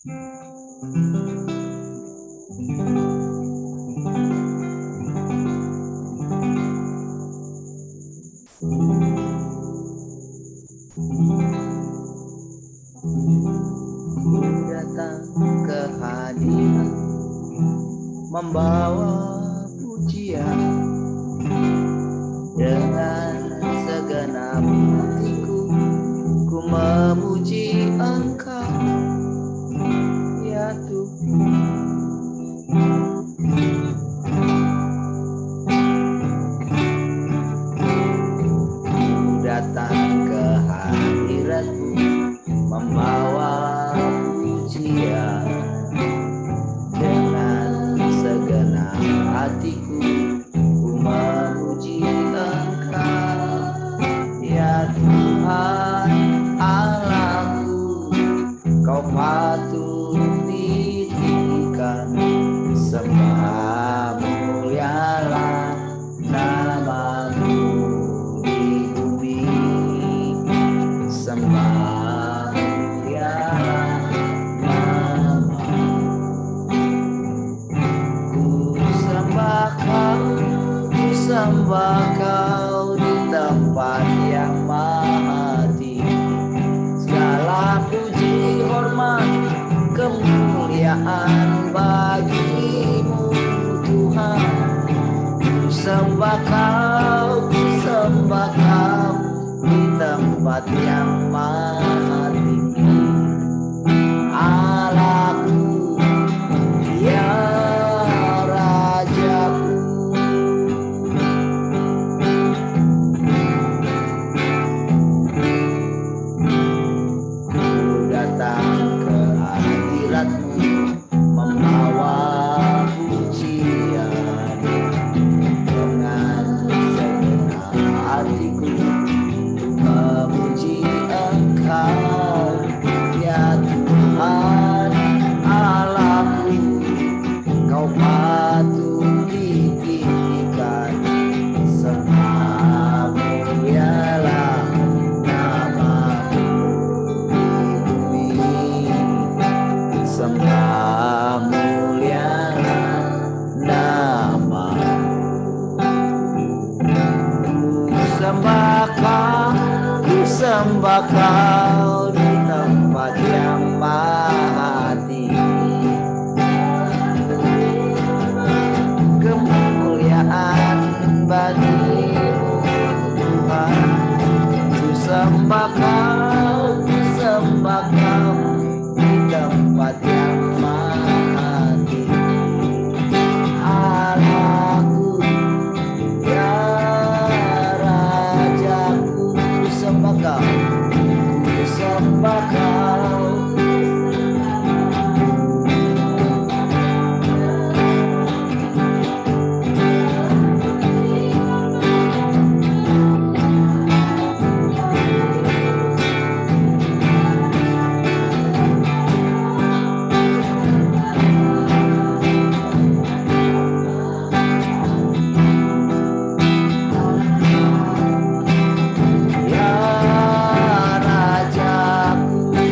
Datang ke hadirat membawa pujian dengan segenap hatiku, ku memuji Engkau ya Tuhan. Ku datang ke hadirat-Mu membawa pujian dengan segenap hatiku, ku memuji Engkau ya Tuhan Allahku. Kau patut ditinggikan, sembah mulialah nama-Mu di bumi, sembah mulialah nama-Mu. Ku sembah Kau, ku sembah Kau di tempat yang maha tinggi. Segala puji, hormat, kemuliaan bagi-Mu Tuhan. Ku sembah Kau, ku sembah Kau di tempat yang maha tinggi. Allahku, ya Rajaku. Ku datang ke hadirat-Mu membawa pujian dengan segenap hatiku, ku memuji Engkau ya Tuhan Allahku. Kau patut ditinggikan, sembah mulialah nama-Mu di bumi, sembah mulialah nama-Mu. Ku sembah Kau, ku sembah Kau di tempat yang maha tinggi. Kemuliaan bagi-Mu Tuhan. Ku sembah Kau, ku sembah Kau di tempat yang maha tinggi. Allahku, ya Rajaku. Ku sembah Kau, ku sembah Kau. Ya Rajaku,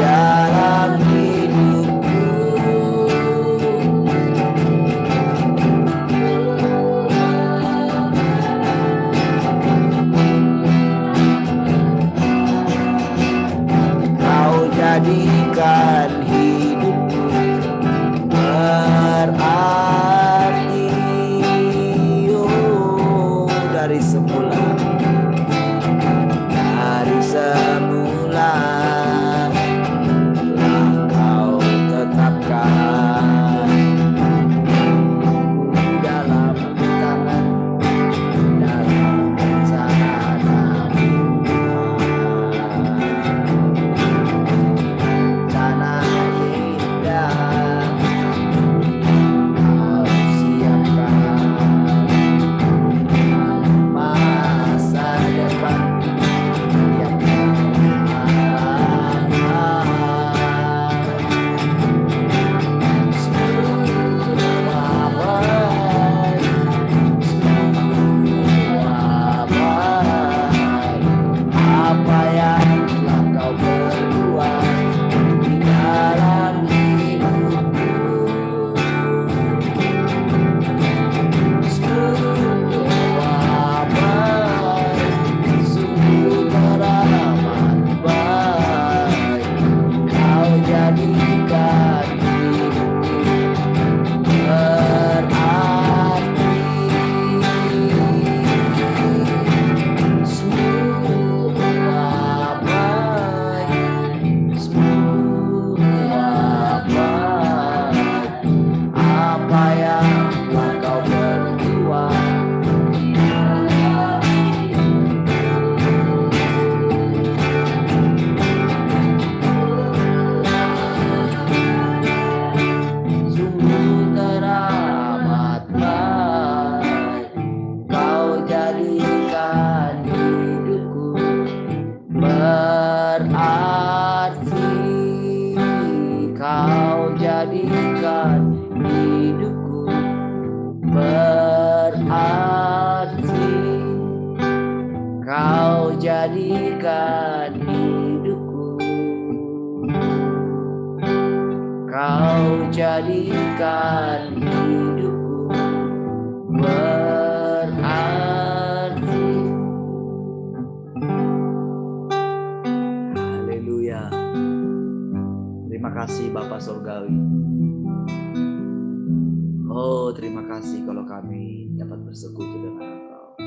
dalam hidupku. Kau jadikan hidupku berarti, oh, dari semula telah kau tetapkan dalam tangan, dalam rencanamu. Tanah indah kau siapkan, masa depan yang apa yang telah kau perbuat di dalam hidupku. Semua baik, sungguh teramat baik. Kau jadikan hidupku berarti. Semua baik, semua baik. Apa yang telah kau perbuat sungguh teramat baik. Kau jadikan hidupku berarti. Kau jadikan hidupku berarti. Kau jadikan hidupku, kau jadikan hidupku berarti. Haleluya. Terima kasih Bapa Surgawi. Oh, terima kasih kalau kami dapat bersekutu dengan Engkau.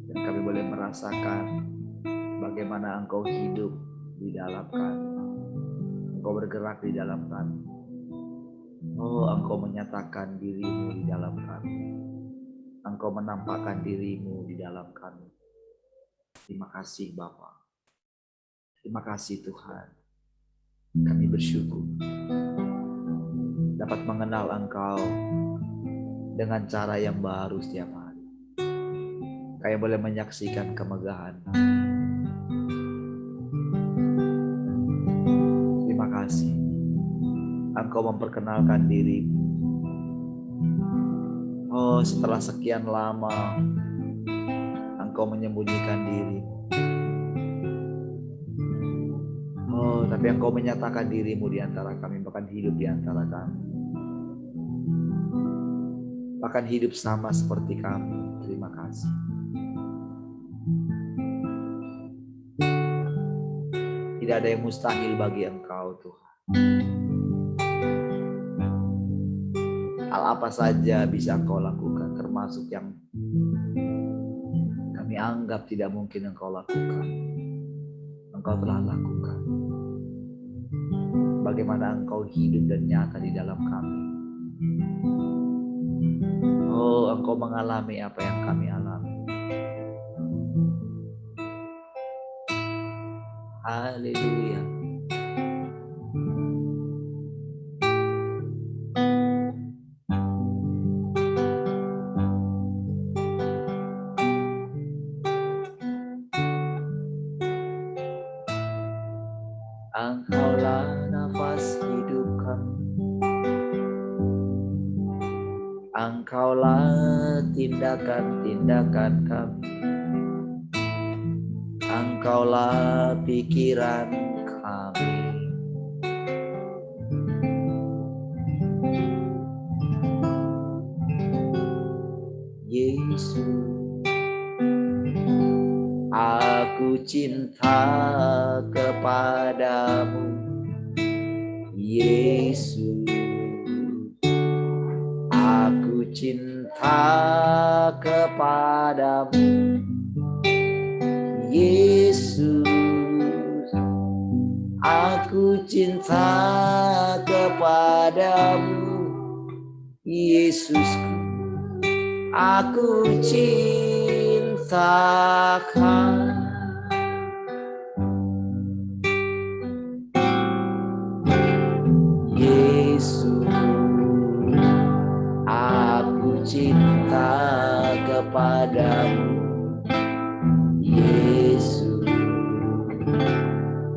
Dan kami boleh merasakan bagaimana Engkau hidup di dalam kami. Engkau bergerak di dalam kami. Oh, Engkau menyatakan dirimu di dalam kami. Engkau menampakkan dirimu di dalam kami. Terima kasih Bapa. Terima kasih Tuhan. Kami bersyukur dapat mengenal Engkau dengan cara yang baru setiap hari. Kami boleh menyaksikan kemegahan. Terima kasih. Engkau memperkenalkan dirimu. Oh, setelah sekian lama Engkau menyembunyikan dirimu. Oh, tapi Engkau menyatakan dirimu di antara kami, bahkan hidup di antara kami. Bahkan hidup sama seperti kami. Terima kasih. Tidak ada yang mustahil bagi Engkau, Tuhan. Hal apa saja bisa Engkau lakukan, termasuk yang kami anggap tidak mungkin Engkau lakukan. Engkau telah lakukan. Bagaimana Engkau hidup dan nyata di dalam kami. Oh, Engkau mengalami apa yang kami alami. Haleluya. Engkaulah nafas hidup kami. Engkaulah tindakan-tindakan kami. Engkaulah pikiran kami. cinta kepadamu, Yesus. Aku cinta kepadamu, Yesus. Aku cinta kepadamu, Yesusku. Aku cintakan. Yesus, aku cinta kepadamu, Yesus.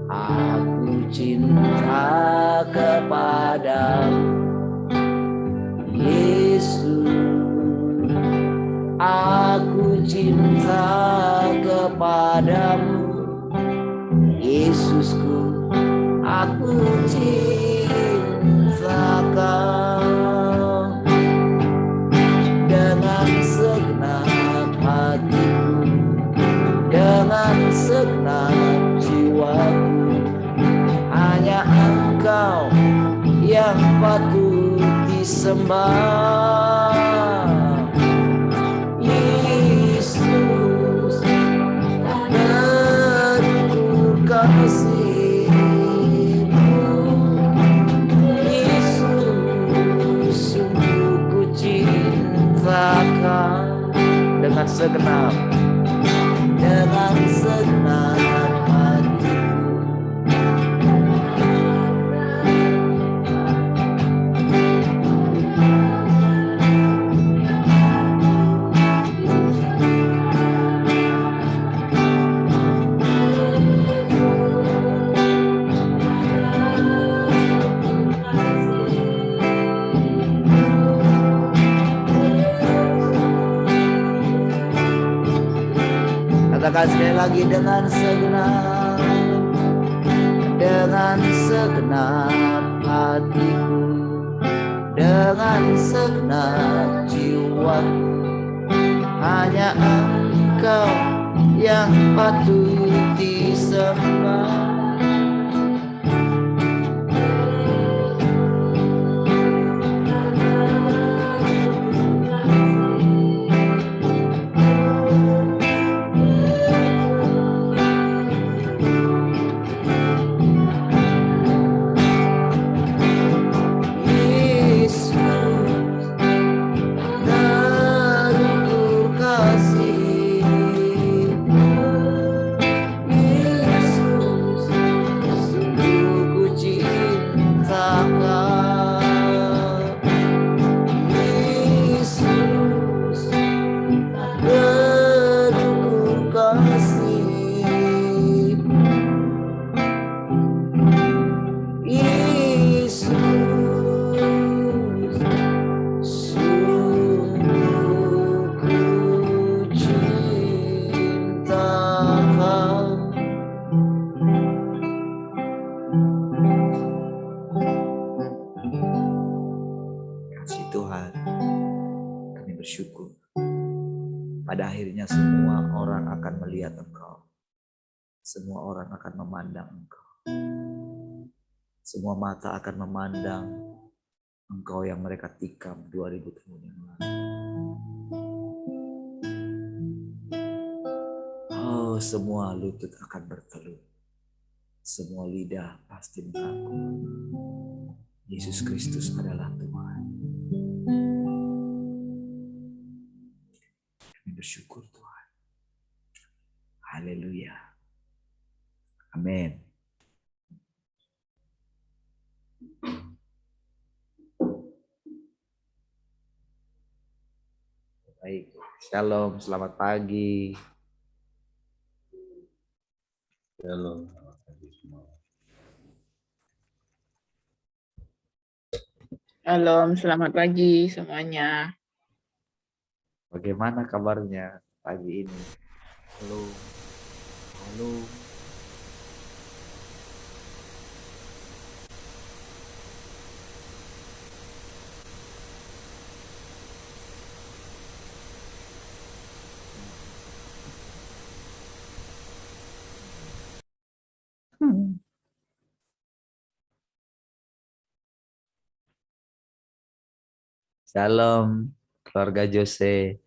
Aku cinta kepadamu, Yesus. Aku cinta kepadamu, Yesusku. Aku cintakan dengan segenap hatiku, dengan segenap jiwaku. Hanya Engkau yang patut disembah, Yesus. Beriku kasih-Mu, Yesus. Sungguh ku cintakan dengan segenap hatiku. Katakan sekali lagi, dengan segenap hatiku, dengan segenap jiwaku. Hanya Engkau yang patut disembah, bersyukur. Pada akhirnya semua orang akan melihat Engkau. Semua orang akan memandang Engkau. Semua mata akan memandang Engkau yang mereka tikam 2000 tahun yang lalu. Oh, semua lutut akan bertelut. Semua lidah pasti mengaku Yesus Kristus adalah Tuhan. Kami bersyukur Tuhan. Haleluya. Amin. Baik, shalom, selamat pagi. Shalom, selamat pagi semua. Shalom, selamat pagi semuanya. Bagaimana kabarnya pagi ini? Halo, halo. Shalom keluarga Jose.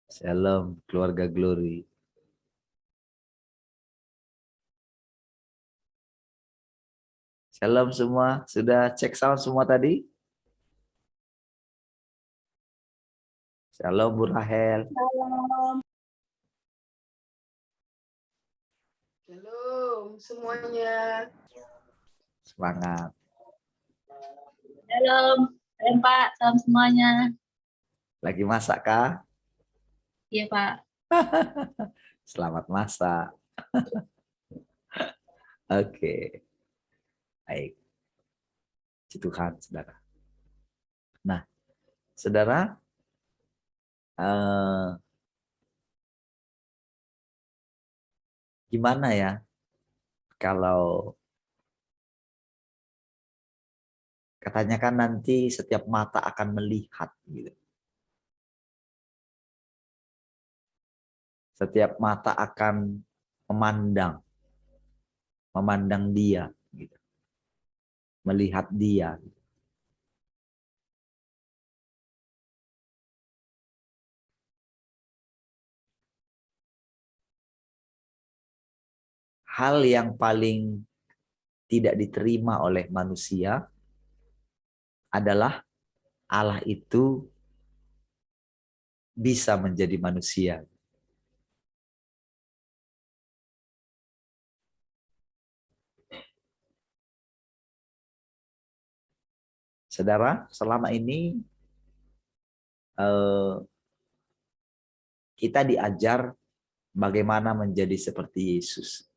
Shalom keluarga Glory. Shalom semua. Sudah cek sound semua tadi? Shalom Bu Rahel. Shalom semuanya. Semangat. Shalom, Pak. Salam semuanya. Lagi masak kah? Iya, Pak. Selamat masak. Oke. Baik. Puji Tuhan, saudara. Nah, saudara, gimana ya kalau katanya kan nanti setiap mata akan melihat gitu. Setiap mata akan memandang dia gitu. Melihat dia gitu. Hal yang paling tidak diterima oleh manusia adalah Allah itu bisa menjadi manusia. Saudara, selama ini kita diajar bagaimana menjadi seperti Yesus.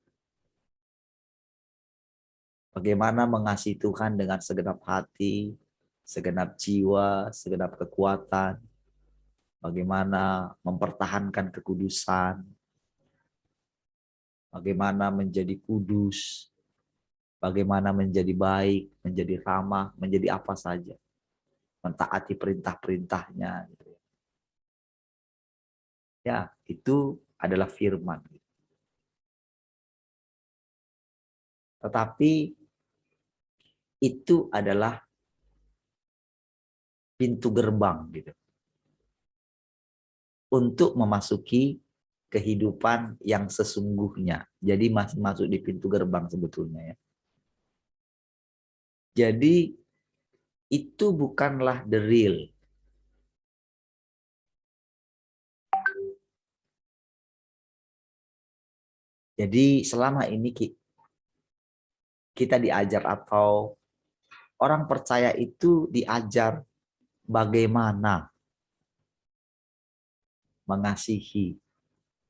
Bagaimana mengasihi Tuhan dengan segenap hati, segenap jiwa, segenap kekuatan. Bagaimana mempertahankan kekudusan. Bagaimana menjadi kudus. Bagaimana menjadi baik, menjadi ramah, menjadi apa saja. Mentaati perintah-perintahnya. Ya, itu adalah firman. Tetapi itu adalah pintu gerbang gitu. Untuk memasuki kehidupan yang sesungguhnya. Jadi masih masuk di pintu gerbang sebetulnya ya. Jadi itu bukanlah the real. Jadi selama ini kita diajar atau orang percaya itu diajar bagaimana mengasihi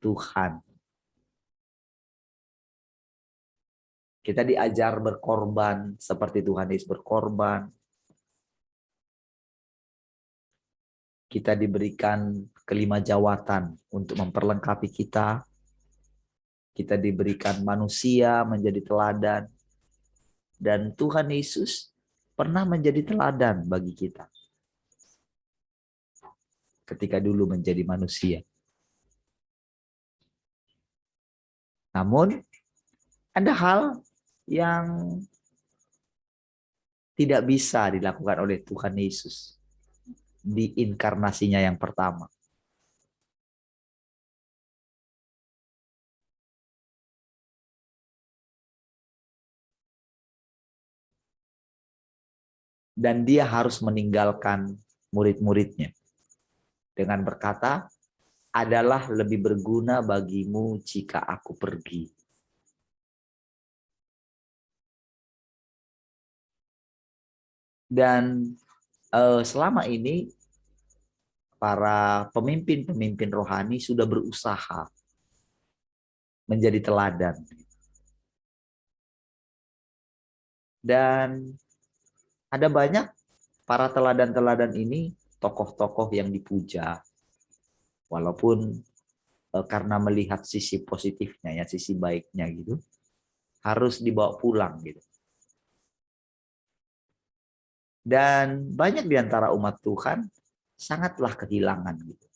Tuhan. Kita diajar berkorban seperti Tuhan Yesus berkorban. Kita diberikan kelima jawatan untuk memperlengkapi kita. Kita diberikan manusia menjadi teladan. Dan Tuhan Yesus pernah menjadi teladan bagi kita. Ketika dulu menjadi manusia. Namun ada hal yang tidak bisa dilakukan oleh Tuhan Yesus di inkarnasinya yang pertama. Dan dia harus meninggalkan murid-muridnya dengan berkata, adalah lebih berguna bagimu jika aku pergi. Dan selama ini para pemimpin-pemimpin rohani sudah berusaha menjadi teladan. Dan ada banyak para teladan-teladan ini tokoh-tokoh yang dipuja. Walaupun karena melihat sisi positifnya ya, sisi baiknya gitu, harus dibawa pulang gitu. Dan banyak di antara umat Tuhan sangatlah kehilangan gitu.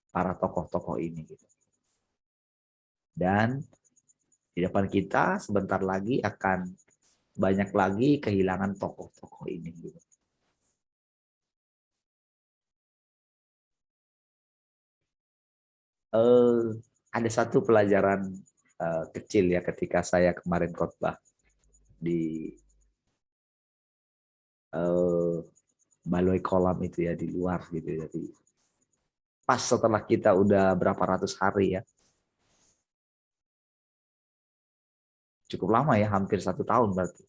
Para tokoh-tokoh ini gitu. Dan di depan kita sebentar lagi akan banyak lagi kehilangan tokoh-tokoh ini gitu. Ada satu pelajaran kecil ya ketika saya kemarin khotbah di balai kolam itu ya, di luar gitu. Jadi pas setelah kita udah berapa ratus hari ya, cukup lama ya, hampir 1 tahun berarti.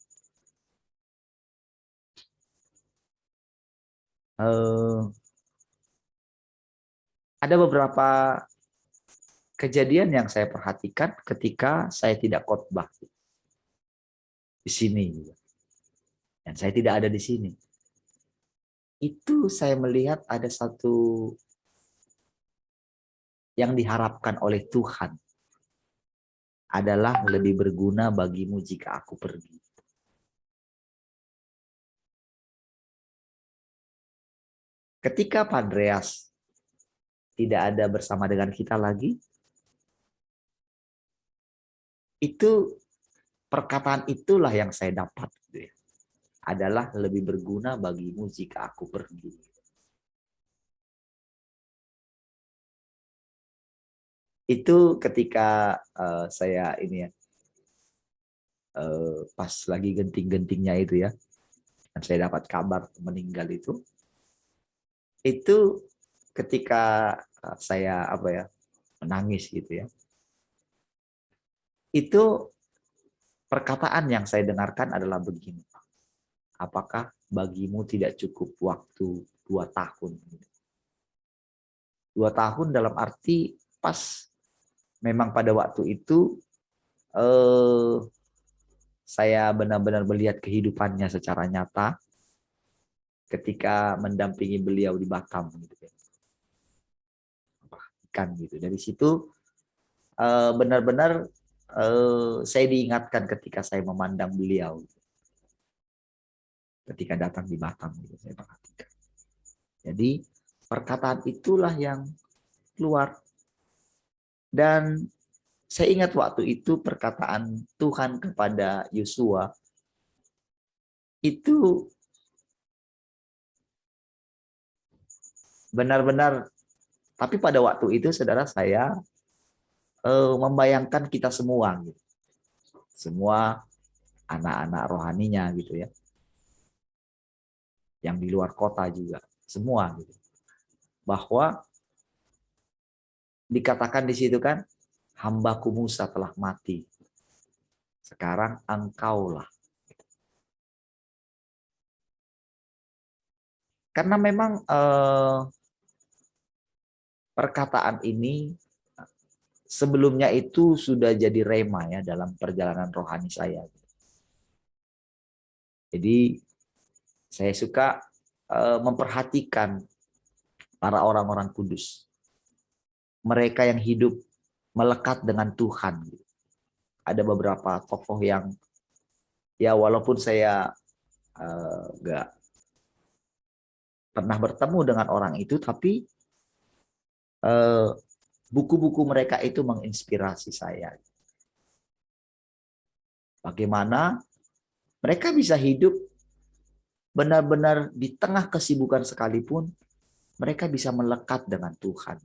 Ada beberapa kejadian yang saya perhatikan ketika saya tidak khotbah di sini, dan saya tidak ada di sini. Itu saya melihat ada satu yang diharapkan oleh Tuhan adalah lebih berguna bagimu jika aku pergi. Ketika Pak Andreas tidak ada bersama dengan kita lagi, itu perkataan itulah yang saya dapat, gitu ya. Adalah lebih berguna bagimu jika aku pergi. Itu ketika saya ini ya, pas lagi genting-gentingnya itu ya, dan saya dapat kabar meninggal itu ketika saya menangis gitu ya. Itu perkataan yang saya dengarkan adalah begini: apakah bagimu tidak cukup waktu 2 tahun? 2 tahun dalam arti pas memang pada waktu itu saya benar-benar melihat kehidupannya secara nyata ketika mendampingi beliau di Batam gitu ya. Kan gitu. Dari situ benar-benar saya diingatkan ketika saya memandang beliau. Ketika datang di Batam gitu, saya perhatikan. Jadi perkataan itulah yang keluar. Dan saya ingat waktu itu perkataan Tuhan kepada Yosua itu benar-benar, tapi pada waktu itu saudara, saya membayangkan kita semua gitu. Semua anak-anak rohaninya gitu ya. Yang di luar kota juga, semua gitu. Bahwa dikatakan di situ kan, hambaku Musa telah mati. Sekarang engkaulah. Karena memang perkataan ini sebelumnya itu sudah jadi rema ya dalam perjalanan rohani saya. Jadi saya suka memperhatikan para orang-orang kudus. Mereka yang hidup melekat dengan Tuhan. Ada beberapa tokoh yang ya walaupun saya nggak pernah bertemu dengan orang itu, tapi buku-buku mereka itu menginspirasi saya. Bagaimana mereka bisa hidup benar-benar di tengah kesibukan sekalipun, mereka bisa melekat dengan Tuhan.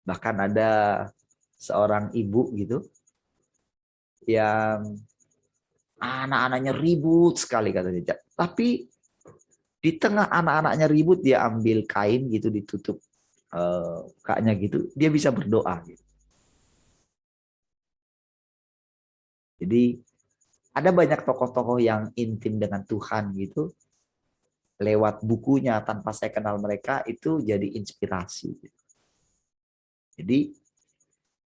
Bahkan ada seorang ibu gitu, yang anak-anaknya ribut sekali katanya. Tapi di tengah anak-anaknya ribut, dia ambil kain gitu, ditutup kaknya gitu, dia bisa berdoa gitu. Jadi ada banyak tokoh-tokoh yang intim dengan Tuhan gitu. Lewat bukunya, tanpa saya kenal mereka, itu jadi inspirasi. Jadi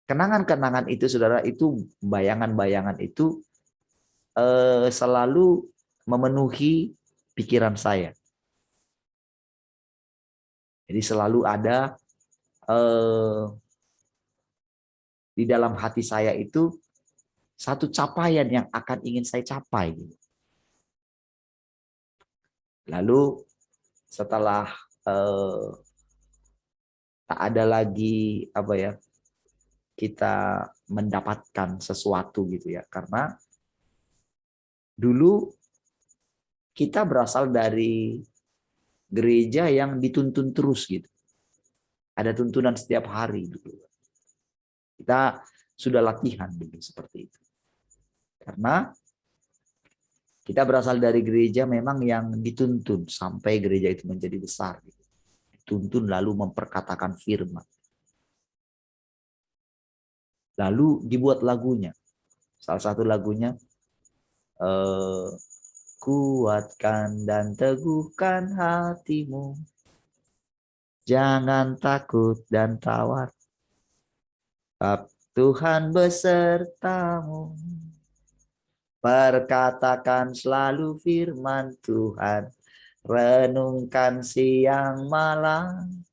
kenangan-kenangan itu saudara, itu bayangan-bayangan itu selalu memenuhi pikiran saya. Jadi selalu ada di dalam hati saya itu satu capaian yang akan ingin saya capai. Lalu setelah tak ada lagi kita mendapatkan sesuatu gitu ya, karena dulu kita berasal dari gereja yang dituntun terus gitu. Ada tuntunan setiap hari gitu. Kita sudah latihan dulu seperti itu. Karena kita berasal dari gereja memang yang dituntun sampai gereja itu menjadi besar gitu. Dituntun lalu memperkatakan firman. Lalu dibuat lagunya. Salah satu lagunya kuatkan dan teguhkan hatimu. Jangan takut dan tawar. Tuhan besertamu. Perkatakan selalu firman Tuhan. Renungkan siang malam.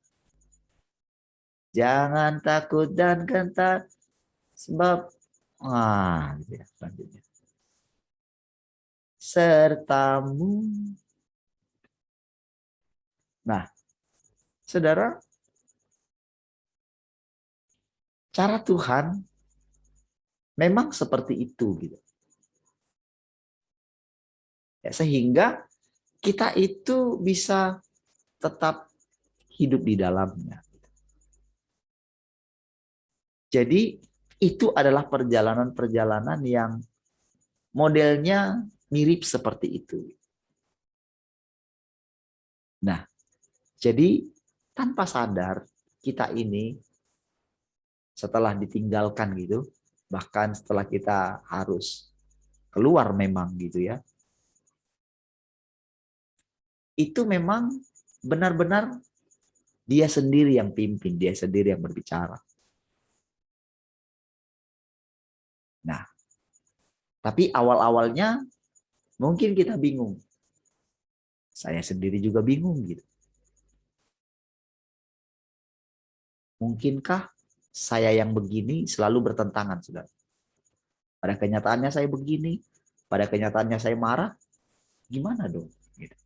Jangan takut dan gentar. Sebab gitu ya, selanjutnya. Sertamu. Nah, saudara, cara Tuhan memang seperti itu gitu. Ya, sehingga kita itu bisa tetap hidup di dalamnya. Jadi itu adalah perjalanan-perjalanan yang modelnya mirip seperti itu. Nah, jadi tanpa sadar kita ini setelah ditinggalkan gitu, bahkan setelah kita harus keluar memang gitu ya, itu memang benar-benar dia sendiri yang pimpin, dia sendiri yang berbicara. Nah, tapi awal-awalnya mungkin kita bingung. Saya sendiri juga bingung gitu. Mungkinkah saya yang begini selalu bertentangan, saudara? Pada kenyataannya saya begini, pada kenyataannya saya marah, gimana dong? Gitu.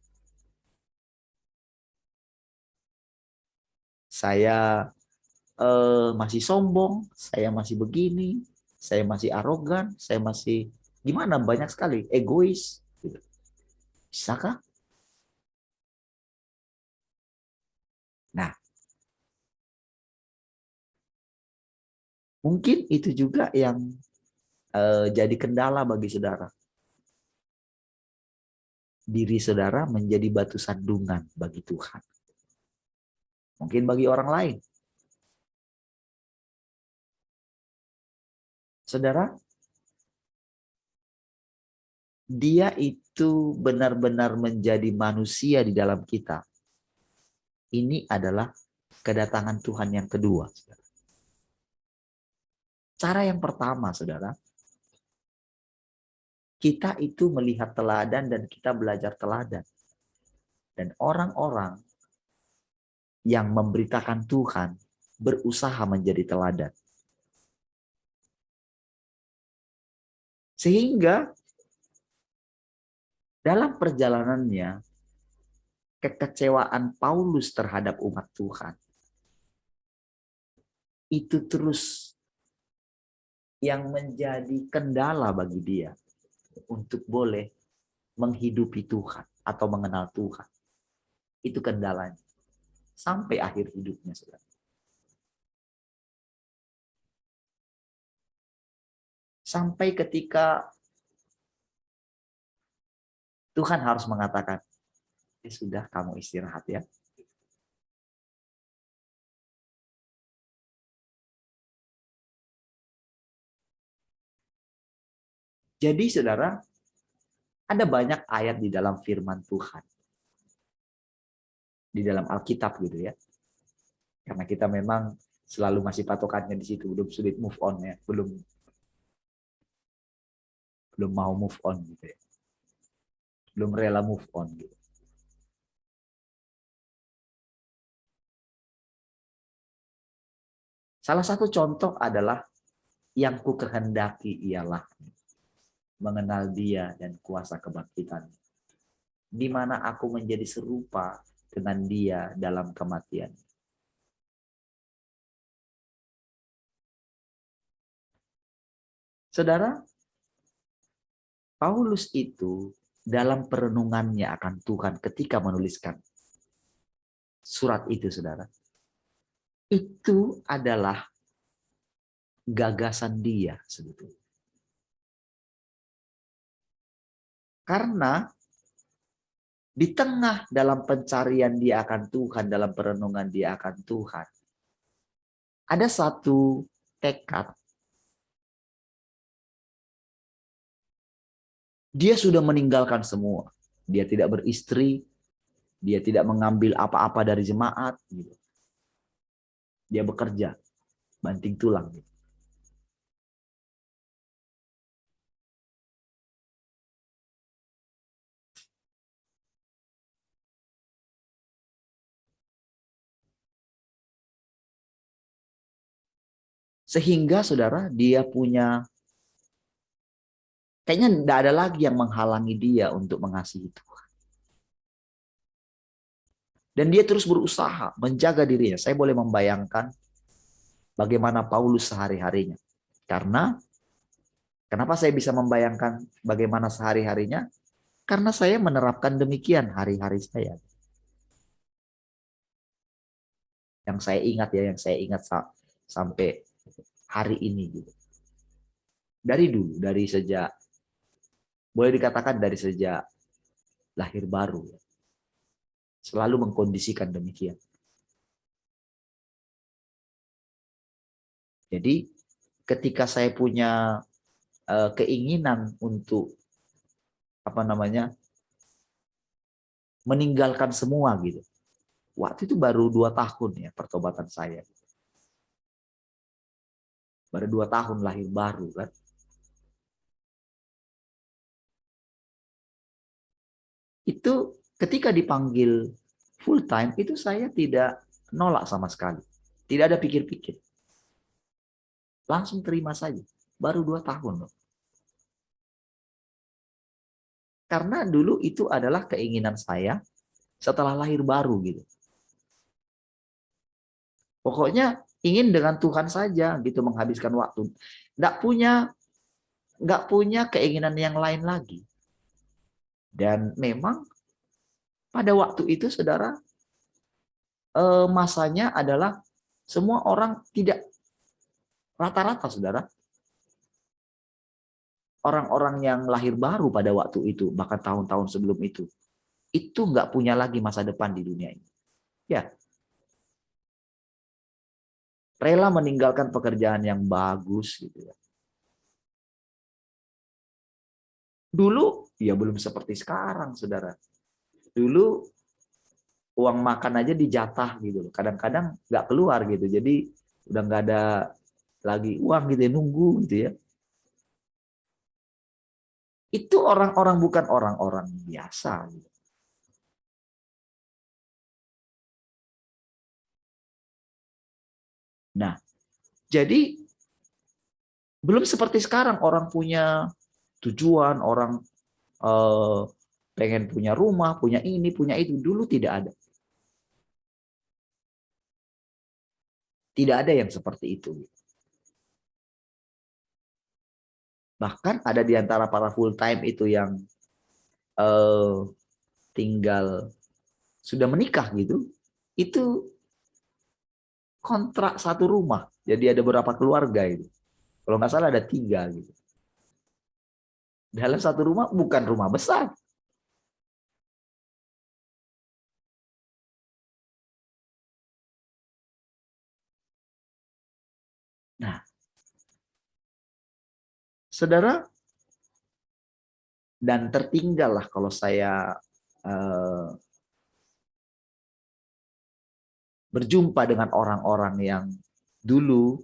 Saya masih sombong, saya masih begini, saya masih arogan, saya masih gimana, banyak sekali, egois. Gitu. Bisakah? Nah, mungkin itu juga yang jadi kendala bagi saudara. Diri saudara menjadi batu sandungan bagi Tuhan. Mungkin bagi orang lain. Saudara, dia itu benar-benar menjadi manusia di dalam kita. Ini adalah kedatangan Tuhan yang kedua. Saudara. Cara yang pertama, saudara, kita itu melihat teladan dan kita belajar teladan. Dan orang-orang yang memberitakan Tuhan berusaha menjadi teladan. Sehingga dalam perjalanannya, kekecewaan Paulus terhadap umat Tuhan itu terus yang menjadi kendala bagi dia untuk boleh menghidupi Tuhan atau mengenal Tuhan. Itu kendalanya. Sampai akhir hidupnya, saudara. Sampai ketika Tuhan harus mengatakan, ya sudah, kamu istirahat ya. Jadi saudara, ada banyak ayat di dalam firman Tuhan. Di dalam Alkitab gitu ya. Karena kita memang selalu masih patokannya di situ, belum sulit move on ya, belum mau move on gitu ya. Belum rela move on gitu. Salah satu contoh adalah yang ku kehendaki ialah mengenal Dia dan kuasa kebangkitan, di mana aku menjadi serupa dengan Dia dalam kematian. Saudara, Paulus itu dalam perenungannya akan Tuhan ketika menuliskan surat itu, saudara, itu adalah gagasan dia sebetulnya. Karena di tengah dalam pencarian dia akan Tuhan, dalam perenungan dia akan Tuhan, ada satu tekad. Dia sudah meninggalkan semua. Dia tidak beristri, dia tidak mengambil apa-apa dari jemaat. Gitu. Dia bekerja, banting tulang. Gitu. Sehingga saudara, dia punya, kayaknya tidak ada lagi yang menghalangi dia untuk mengasihi Tuhan. Dan dia terus berusaha menjaga dirinya. Saya boleh membayangkan bagaimana Paulus sehari-harinya. Karena, kenapa saya bisa membayangkan bagaimana sehari-harinya? Karena saya menerapkan demikian hari-hari saya. Yang saya ingat ya, yang saya ingat sampai hari ini. Gitu. Dari dulu, dari sejak, boleh dikatakan dari sejak lahir baru. Selalu mengkondisikan demikian. Jadi ketika saya punya keinginan untuk meninggalkan semua gitu. Waktu itu baru 2 tahun ya pertobatan saya. Baru 2 tahun lahir baru kan. Itu ketika dipanggil full time itu saya tidak nolak sama sekali. Tidak ada pikir-pikir. Langsung terima saja. Baru 2 tahun loh. Karena dulu itu adalah keinginan saya setelah lahir baru gitu. Pokoknya ingin dengan Tuhan saja gitu menghabiskan waktu. Nggak punya keinginan yang lain lagi. Dan memang pada waktu itu saudara masanya adalah semua orang tidak rata-rata saudara. Orang-orang yang lahir baru pada waktu itu bahkan tahun-tahun sebelum itu nggak punya lagi masa depan di dunia ini. Ya. Rela meninggalkan pekerjaan yang bagus gitu ya. Dulu ya belum seperti sekarang, saudara. Dulu uang makan aja dijatah gitu. Kadang-kadang nggak keluar gitu. Jadi udah nggak ada lagi uang gitu ya, nunggu gitu ya. Itu orang-orang bukan orang-orang biasa. Gitu. Nah, jadi belum seperti sekarang orang punya tujuan, orang pengen punya rumah, punya ini, punya itu. Dulu tidak ada. Tidak ada yang seperti itu. Bahkan ada di antara para full time itu yang tinggal sudah menikah gitu, itu kontrak satu rumah. Jadi ada beberapa keluarga itu. Kalau nggak salah ada 3 gitu. Dalam satu rumah bukan rumah besar. Nah, saudara, dan tertinggal lah kalau saya berjumpa dengan orang-orang yang dulu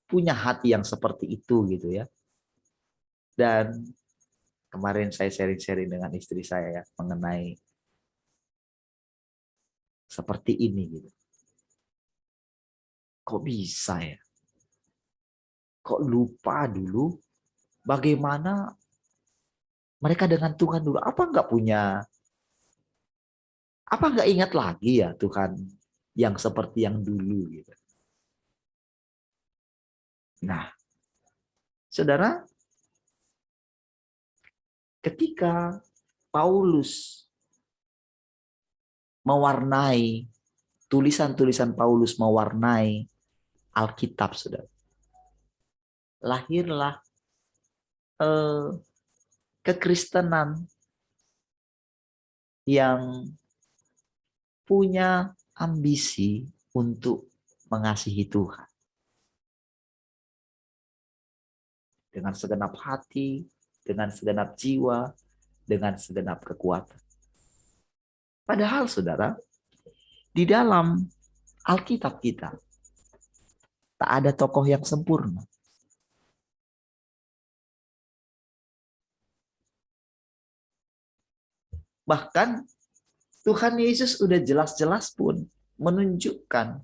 punya hati yang seperti itu gitu ya. Dan kemarin saya sharing-sharing dengan istri saya ya, mengenai seperti ini gitu. Kok bisa ya? Kok lupa dulu bagaimana mereka dengan Tuhan dulu? Apa nggak ingat lagi ya Tuhan yang seperti yang dulu gitu. Nah, saudara, ketika Paulus mewarnai, tulisan-tulisan Paulus mewarnai Alkitab, saudara. Lahirlah kekristenan yang punya ambisi untuk mengasihi Tuhan. Dengan segenap hati, dengan segenap jiwa, dengan segenap kekuatan. Padahal saudara, di dalam Alkitab kita, tak ada tokoh yang sempurna. Bahkan Tuhan Yesus udah jelas-jelas pun menunjukkan,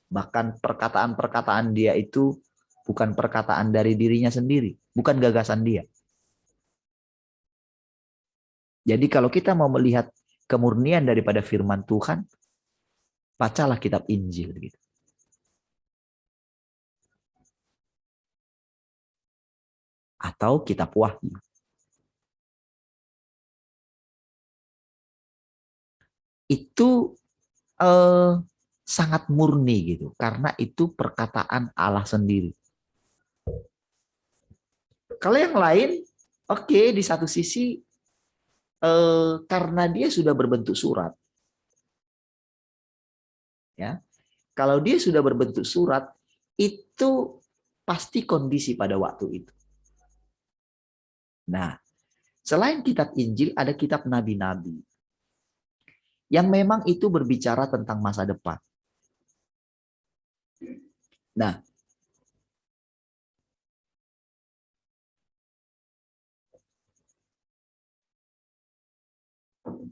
bahkan perkataan-perkataan dia itu bukan perkataan dari dirinya sendiri, bukan gagasan dia. Jadi kalau kita mau melihat kemurnian daripada firman Tuhan, bacalah kitab Injil gitu. Atau kitab Wahyu. Itu sangat murni gitu, karena itu perkataan Allah sendiri. Kalau yang lain, oke, di satu sisi karena dia sudah berbentuk surat, ya. Kalau dia sudah berbentuk surat, itu pasti kondisi pada waktu itu. Nah, selain kitab Injil, ada kitab nabi-nabi yang memang itu berbicara tentang masa depan. Nah,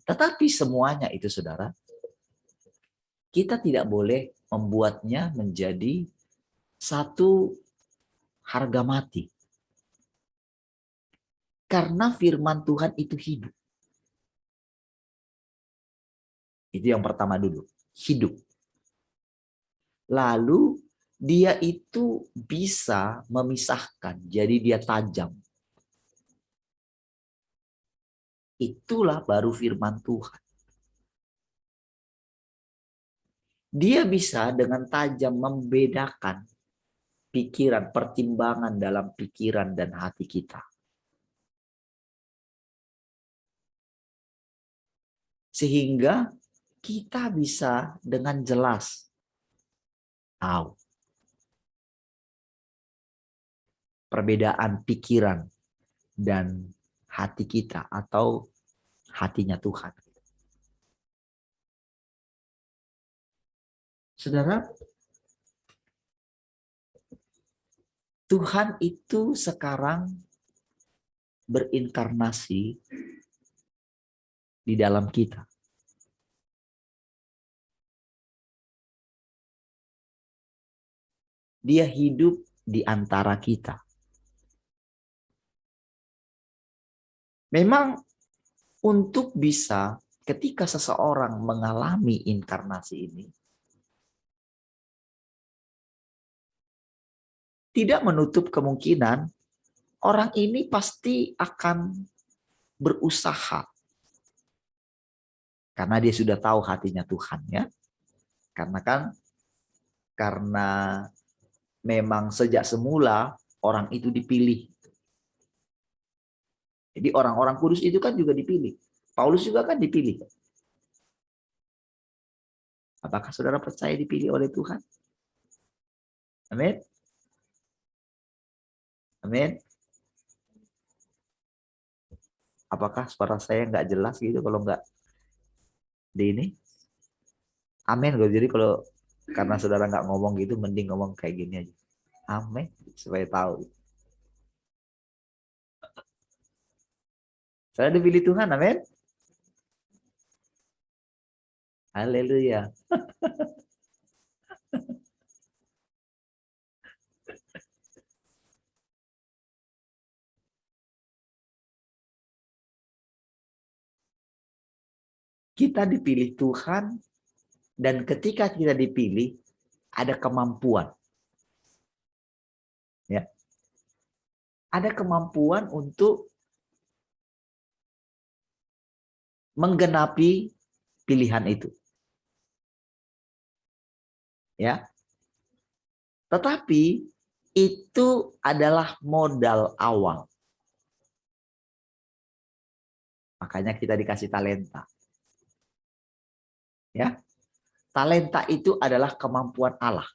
tetapi semuanya itu, saudara, kita tidak boleh membuatnya menjadi satu harga mati. Karena firman Tuhan itu hidup. Itu yang pertama dulu, hidup. Lalu dia itu bisa memisahkan, jadi dia tajam. Itulah baru firman Tuhan. Dia bisa dengan tajam membedakan pikiran, pertimbangan dalam pikiran dan hati kita. Sehingga kita bisa dengan jelas tahu perbedaan pikiran dan hati kita atau hatinya Tuhan. Saudara, Tuhan itu sekarang berinkarnasi di dalam kita. Dia hidup di antara kita. Memang untuk bisa ketika seseorang mengalami inkarnasi ini, tidak menutup kemungkinan orang ini pasti akan berusaha. Karena dia sudah tahu hatinya Tuhan, ya. Karena memang sejak semula orang itu dipilih. Jadi orang-orang kudus itu kan juga dipilih. Paulus juga kan dipilih. Apakah saudara percaya dipilih oleh Tuhan? Amin. Amin. Apakah suara saya nggak jelas gitu kalau nggak di ini? Amin. Jadi kalau karena saudara nggak ngomong gitu, mending ngomong kayak gini aja. Amin. Supaya tahu. Saya dipilih Tuhan, amin. Haleluya. Kita dipilih Tuhan, dan ketika kita dipilih, ada kemampuan. Ya. Ada kemampuan untuk menggenapi pilihan itu. Ya. Tetapi itu adalah modal awal. Makanya kita dikasih talenta. Ya. Talenta itu adalah kemampuan Allah.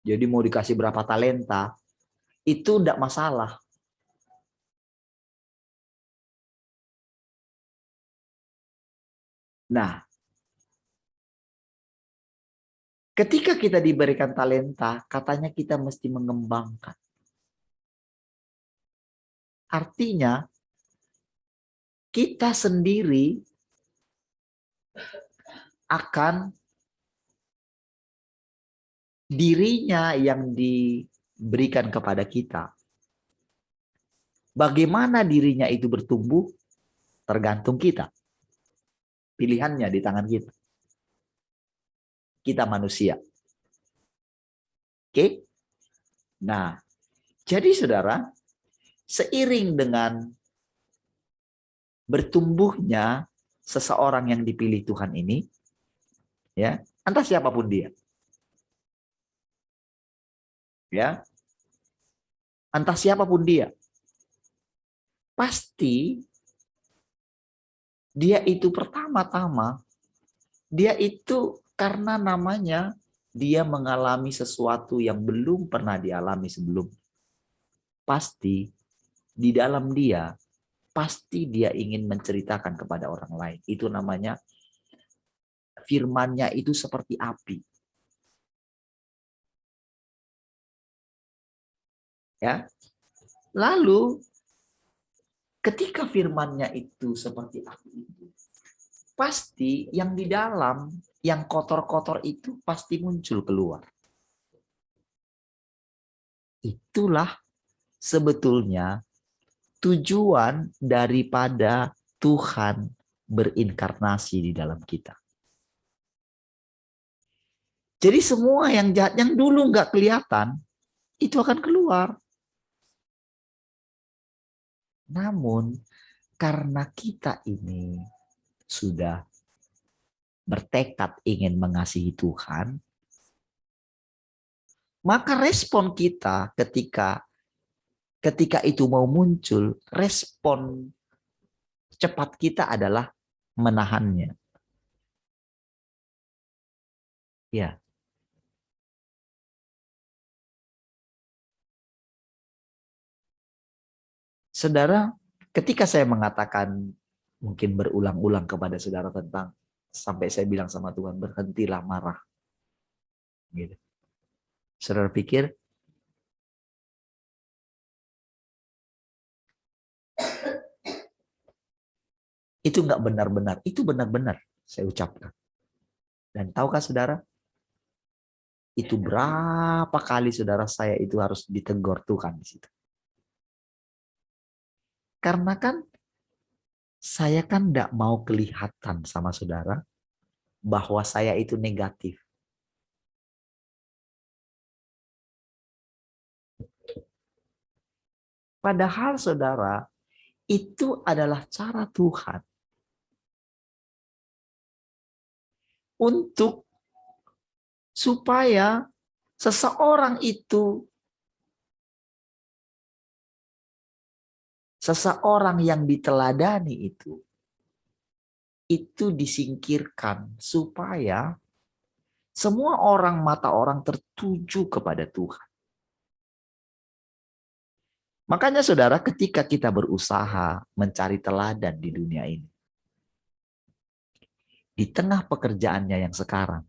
Jadi mau dikasih berapa talenta, itu tidak masalah. Nah, ketika kita diberikan talenta, katanya kita mesti mengembangkan. Artinya, kita sendiri akan dirinya yang diberikan kepada kita. Bagaimana dirinya itu bertumbuh, tergantung kita. Pilihannya di tangan kita. Kita manusia. Oke? Nah, jadi saudara, seiring dengan bertumbuhnya seseorang yang dipilih Tuhan ini, ya, entah siapapun dia. Ya. Entah siapapun dia. Pasti dia itu pertama-tama, dia itu karena namanya dia mengalami sesuatu yang belum pernah dialami sebelum. Pasti di dalam dia, pasti dia ingin menceritakan kepada orang lain. Itu namanya firman-Nya itu seperti api. Ya. Lalu ketika firman-Nya itu seperti api itu, pasti yang di dalam, yang kotor-kotor itu pasti muncul keluar. Itulah sebetulnya tujuan daripada Tuhan berinkarnasi di dalam kita. Jadi semua yang jahat, yang dulu nggak kelihatan, itu akan keluar. Namun, karena kita ini sudah bertekad ingin mengasihi Tuhan, maka respon kita ketika itu mau muncul, respon cepat kita adalah menahannya. Ya. Saudara, ketika saya mengatakan mungkin berulang-ulang kepada saudara tentang sampai saya bilang sama Tuhan, berhentilah marah. Gitu. Saudara pikir itu nggak benar-benar, itu benar-benar saya ucapkan. Dan tahukah saudara, itu berapa kali saudara saya itu harus ditegur Tuhan di situ. Karena kan saya kan nggak mau kelihatan sama saudara bahwa saya itu negatif. Padahal saudara, itu adalah cara Tuhan untuk supaya seseorang yang diteladani itu disingkirkan supaya semua mata orang tertuju kepada Tuhan. Makanya saudara, ketika kita berusaha mencari teladan di dunia ini, di tengah pekerjaannya yang sekarang,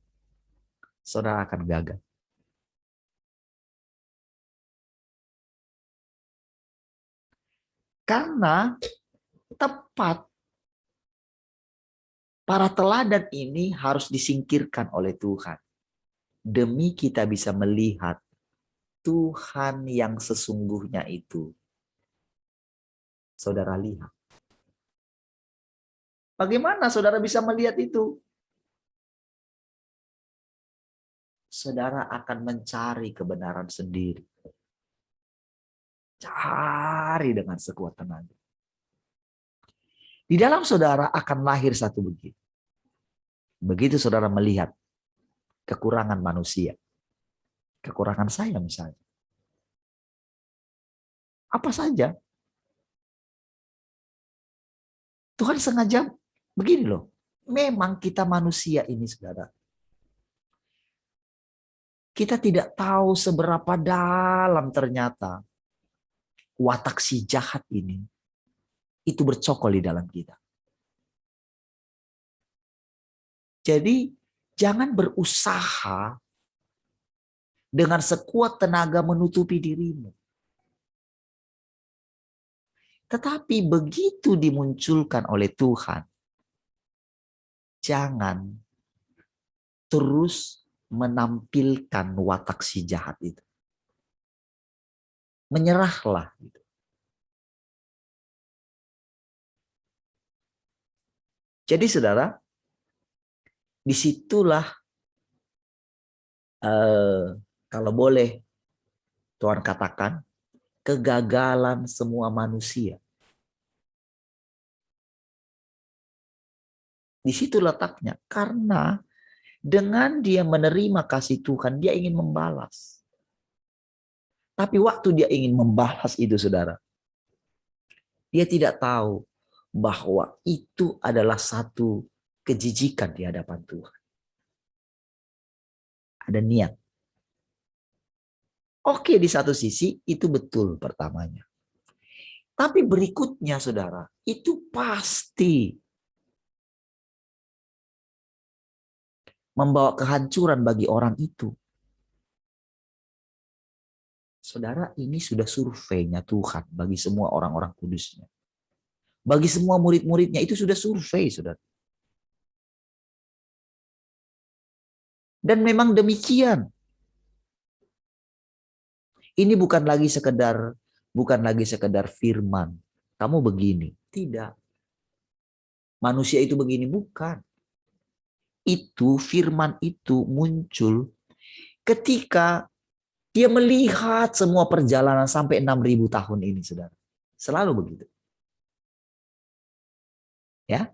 saudara akan gagal. Karena tepat para teladan ini harus disingkirkan oleh Tuhan. Demi kita bisa melihat Tuhan yang sesungguhnya itu. Saudara lihat. Bagaimana saudara bisa melihat itu? Saudara akan mencari kebenaran sendiri. Cari dengan sekuat tenaga. Di dalam saudara akan lahir satu begitu. Begitu saudara melihat kekurangan manusia. Kekurangan saya misalnya. Apa saja. Tuhan sengaja begini loh. Memang kita manusia ini saudara. Kita tidak tahu seberapa dalam ternyata watak si jahat ini itu bercokol di dalam kita. Jadi jangan berusaha dengan sekuat tenaga menutupi dirimu. Tetapi begitu dimunculkan oleh Tuhan, jangan terus menampilkan watak si jahat itu. Menyerahlah. Jadi saudara, disitulah kalau boleh Tuhan katakan, kegagalan semua manusia. Di situ letaknya. Karena dengan dia menerima kasih Tuhan, dia ingin membalas. Tapi waktu dia ingin membalas itu, saudara, dia tidak tahu bahwa itu adalah satu kejijikan di hadapan Tuhan. Ada niat. Oke, di satu sisi itu betul pertamanya. Tapi berikutnya, saudara, itu pasti membawa kehancuran bagi orang itu. Saudara, ini sudah surveinya Tuhan bagi semua orang-orang kudusnya. Bagi semua murid-muridnya itu sudah survei, saudara. Dan memang demikian. Ini bukan lagi sekedar firman. Kamu begini. Tidak. Manusia itu begini, bukan. Itu firman itu muncul ketika dia melihat semua perjalanan sampai 6.000 tahun ini, saudara. Selalu begitu. Ya.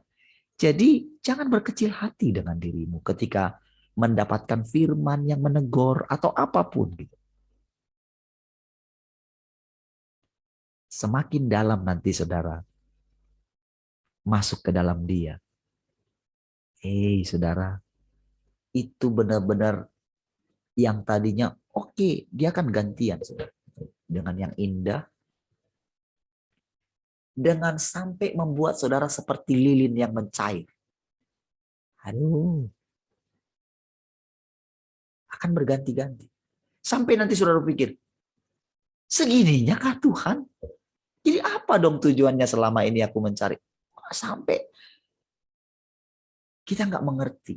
Jadi jangan berkecil hati dengan dirimu ketika mendapatkan firman yang menegur atau apapun gitu. Semakin dalam nanti saudara masuk ke dalam dia. Saudara, itu benar-benar yang tadinya oke, dia akan gantian saudara. Dengan yang indah. Dengan sampai membuat saudara seperti lilin yang mencair. Aduh. Akan berganti-ganti. Sampai nanti saudara pikir, segininya kah Tuhan? Jadi apa dong tujuannya selama ini aku mencari? Sampai kita nggak mengerti.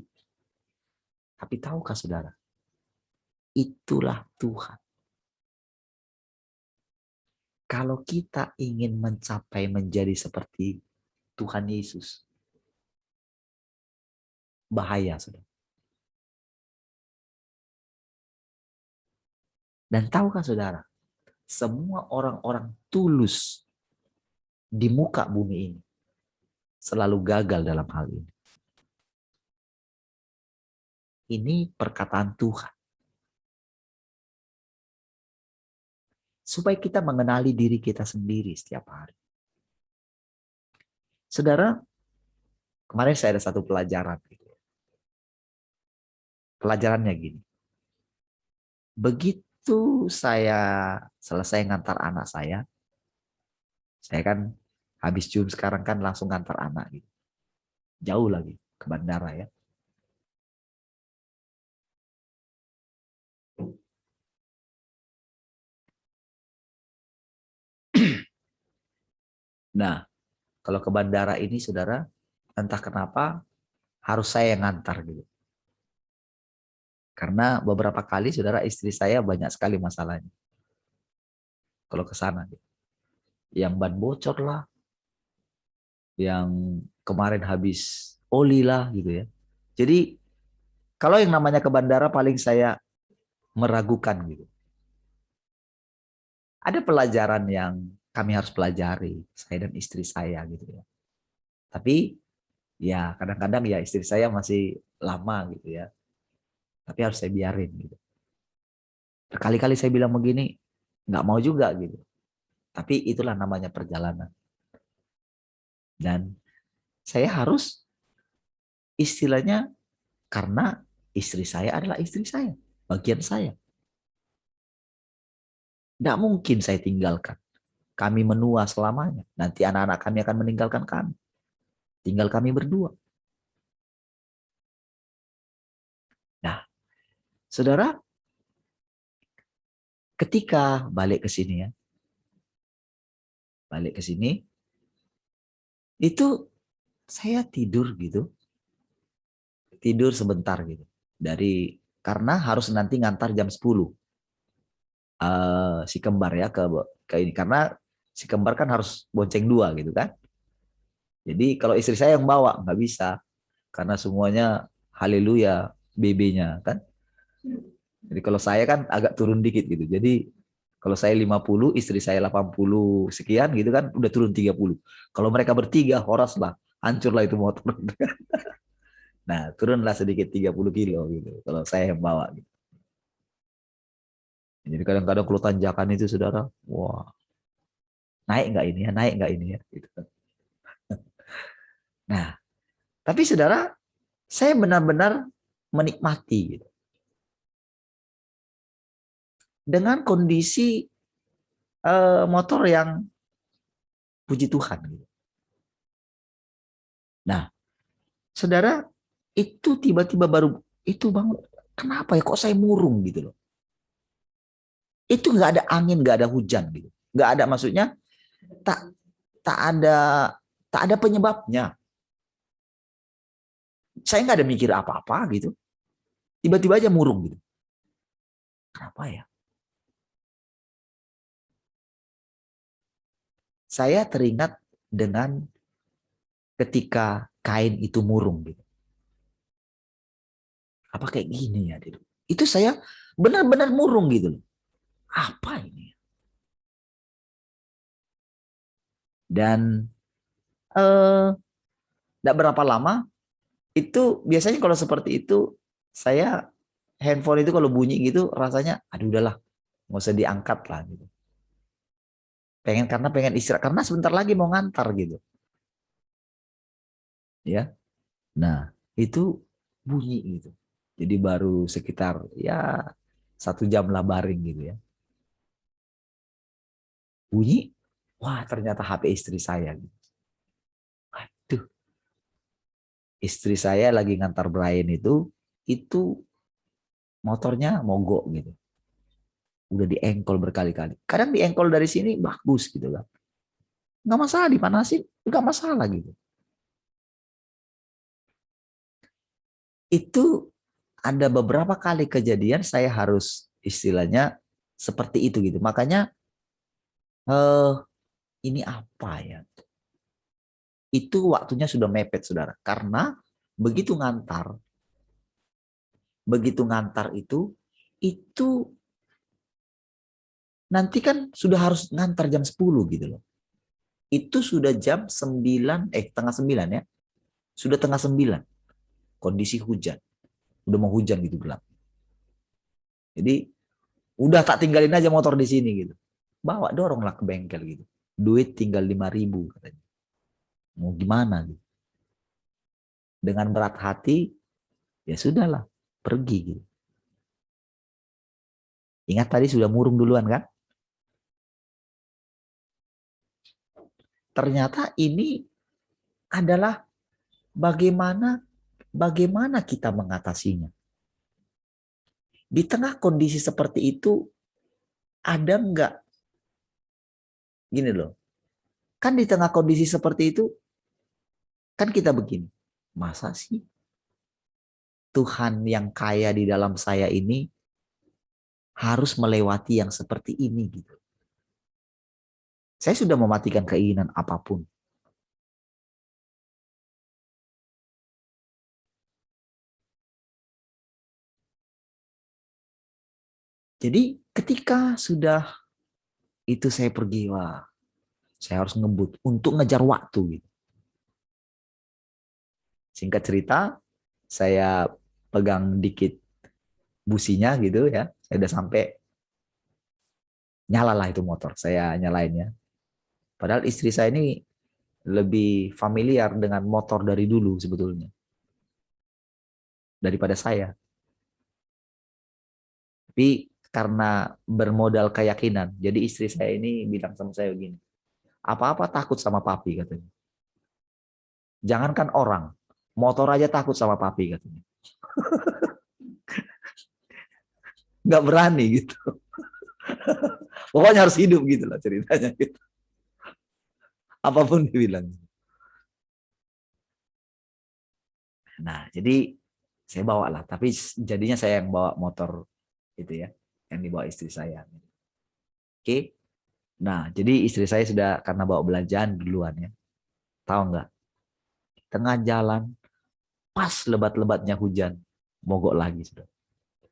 Tapi tahukah saudara? Itulah Tuhan. Kalau kita ingin mencapai menjadi seperti Tuhan Yesus, bahaya saudara. Dan tahukah saudara? Semua orang-orang tulus di muka bumi ini selalu gagal dalam hal ini. Ini perkataan Tuhan. Supaya kita mengenali diri kita sendiri setiap hari. Saudara, kemarin saya ada satu pelajaran. Pelajarannya gini. Begitu saya selesai ngantar anak saya kan habis Zoom sekarang kan langsung ngantar anak. Gitu. Jauh lagi ke bandara ya. Nah, kalau ke bandara ini saudara, entah kenapa harus saya yang ngantar gitu. Karena beberapa kali saudara istri saya banyak sekali masalahnya. Kalau ke sana gitu. Yang ban bocor lah. Yang kemarin habis oli lah gitu ya. Jadi kalau yang namanya ke bandara paling saya meragukan gitu. Ada pelajaran yang kami harus pelajari, saya dan istri saya gitu ya. Tapi ya kadang-kadang ya istri saya masih lama gitu ya. Tapi harus saya biarin gitu. Berkali-kali saya bilang begini, nggak mau juga gitu. Tapi itulah namanya perjalanan. Dan saya harus istilahnya karena istri saya adalah istri saya, bagian saya. Tidak mungkin saya tinggalkan. Kami menua selamanya. Nanti anak-anak kami akan meninggalkan kami. Tinggal kami berdua. Nah, saudara, ketika balik ke sini ya, balik ke sini, itu saya tidur gitu, tidur sebentar gitu. Karena harus nanti ngantar jam 10 si kembar ya ke ini. Karena si kembar kan harus bonceng 2 gitu kan. Jadi kalau istri saya yang bawa nggak bisa karena semuanya haleluya BB-nya kan. Jadi kalau saya kan agak turun dikit gitu. Jadi kalau saya 50, istri saya 80 sekian gitu kan udah turun 30. Kalau mereka bertiga horas lah, hancurlah itu motor. Nah, turunlah sedikit 30 kilo gitu. Kalau saya yang bawa gitu. Jadi kadang-kadang kalau tanjakan itu saudara, wah, naik nggak ini ya, naik nggak ini ya gitu. Nah, tapi saudara, saya benar-benar menikmati gitu. Dengan kondisi motor yang puji Tuhan gitu. Nah, saudara, itu tiba-tiba baru itu bangun. Kenapa ya kok saya murung gitu loh. Itu nggak ada angin, nggak ada hujan gitu. Nggak ada maksudnya tak tak ada tak ada penyebabnya. Saya nggak ada mikir apa-apa gitu. Tiba-tiba aja murung gitu. Kenapa ya? Saya teringat dengan ketika kain itu murung gitu. Apa kayak gini ya gitu. Itu saya benar-benar murung gitu loh. Apa ini? Dan tidak berapa lama itu biasanya kalau seperti itu saya handphone itu kalau bunyi gitu rasanya aduh udahlah nggak usah diangkat lah gitu. Pengen istirahat karena sebentar lagi mau ngantar gitu. Ya. Nah, itu bunyi gitu. Jadi baru sekitar ya 1 jam lah baring gitu ya. Bunyi, wah ternyata HP istri saya. Gitu. Aduh, istri saya lagi ngantar Brian itu motornya mogok gitu. Udah diengkol berkali-kali. Kadang diengkol dari sini bagus gitu kan. Nggak masalah dipanasin, nggak masalah gitu. Itu ada beberapa kali kejadian saya harus istilahnya seperti itu gitu. Makanya ini apa ya? Itu waktunya sudah mepet saudara. Karena begitu ngantar itu nanti kan sudah harus ngantar jam 10 gitu loh. Itu sudah jam 9, tengah 9 ya. Sudah tengah 9. Kondisi hujan. Udah mau hujan gitu gelap. Jadi udah tak tinggalin aja motor di sini gitu. Bawa doronglah ke bengkel gitu. Duit tinggal 5.000 katanya. Mau gimana gitu. Dengan berat hati ya sudahlah pergi gitu. Ingat tadi sudah murung duluan kan? Ternyata ini adalah bagaimana kita mengatasinya. Di tengah kondisi seperti itu ada enggak gini loh. Kan di tengah kondisi seperti itu kan kita begini. Masa sih Tuhan yang kaya di dalam saya ini harus melewati yang seperti ini gitu. Saya sudah mematikan keinginan apapun. Jadi ketika sudah itu saya pergi, wah, saya harus ngebut untuk ngejar waktu gitu. Singkat cerita, saya pegang dikit businya gitu ya. Saya udah sampai, nyala lah itu motor. Saya nyalainnya. Padahal istri saya ini lebih familiar dengan motor dari dulu sebetulnya. Daripada saya. Tapi karena bermodal keyakinan, jadi istri saya ini bilang sama saya begini, apa-apa takut sama papi katanya. Jangankan orang, motor aja takut sama papi katanya. Nggak berani gitu. Pokoknya harus hidup gitu lah ceritanya. Gitu. Apapun dibilang. Nah, jadi saya bawa lah. Tapi jadinya saya yang bawa motor itu ya, yang dibawa istri saya. Oke. Nah, jadi istri saya sudah karena bawa belanjaan duluan ya. Tahu nggak? Tengah jalan, pas lebat-lebatnya hujan, mogok lagi sudah.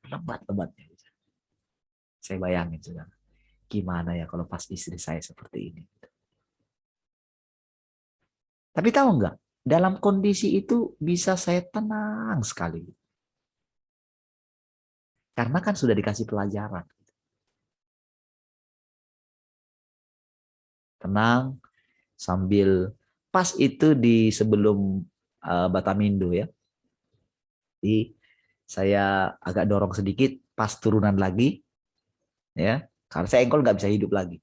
Lebat-lebatnya hujan. Saya bayangin sudah. Gimana ya kalau pas istri saya seperti ini. Tapi tahu nggak? Dalam kondisi itu bisa saya tenang sekali. Karena kan sudah dikasih pelajaran. Tenang, sambil pas itu di sebelum Batamindo ya. Jadi saya agak dorong sedikit pas turunan lagi ya. Karena saya engkol nggak bisa hidup lagi.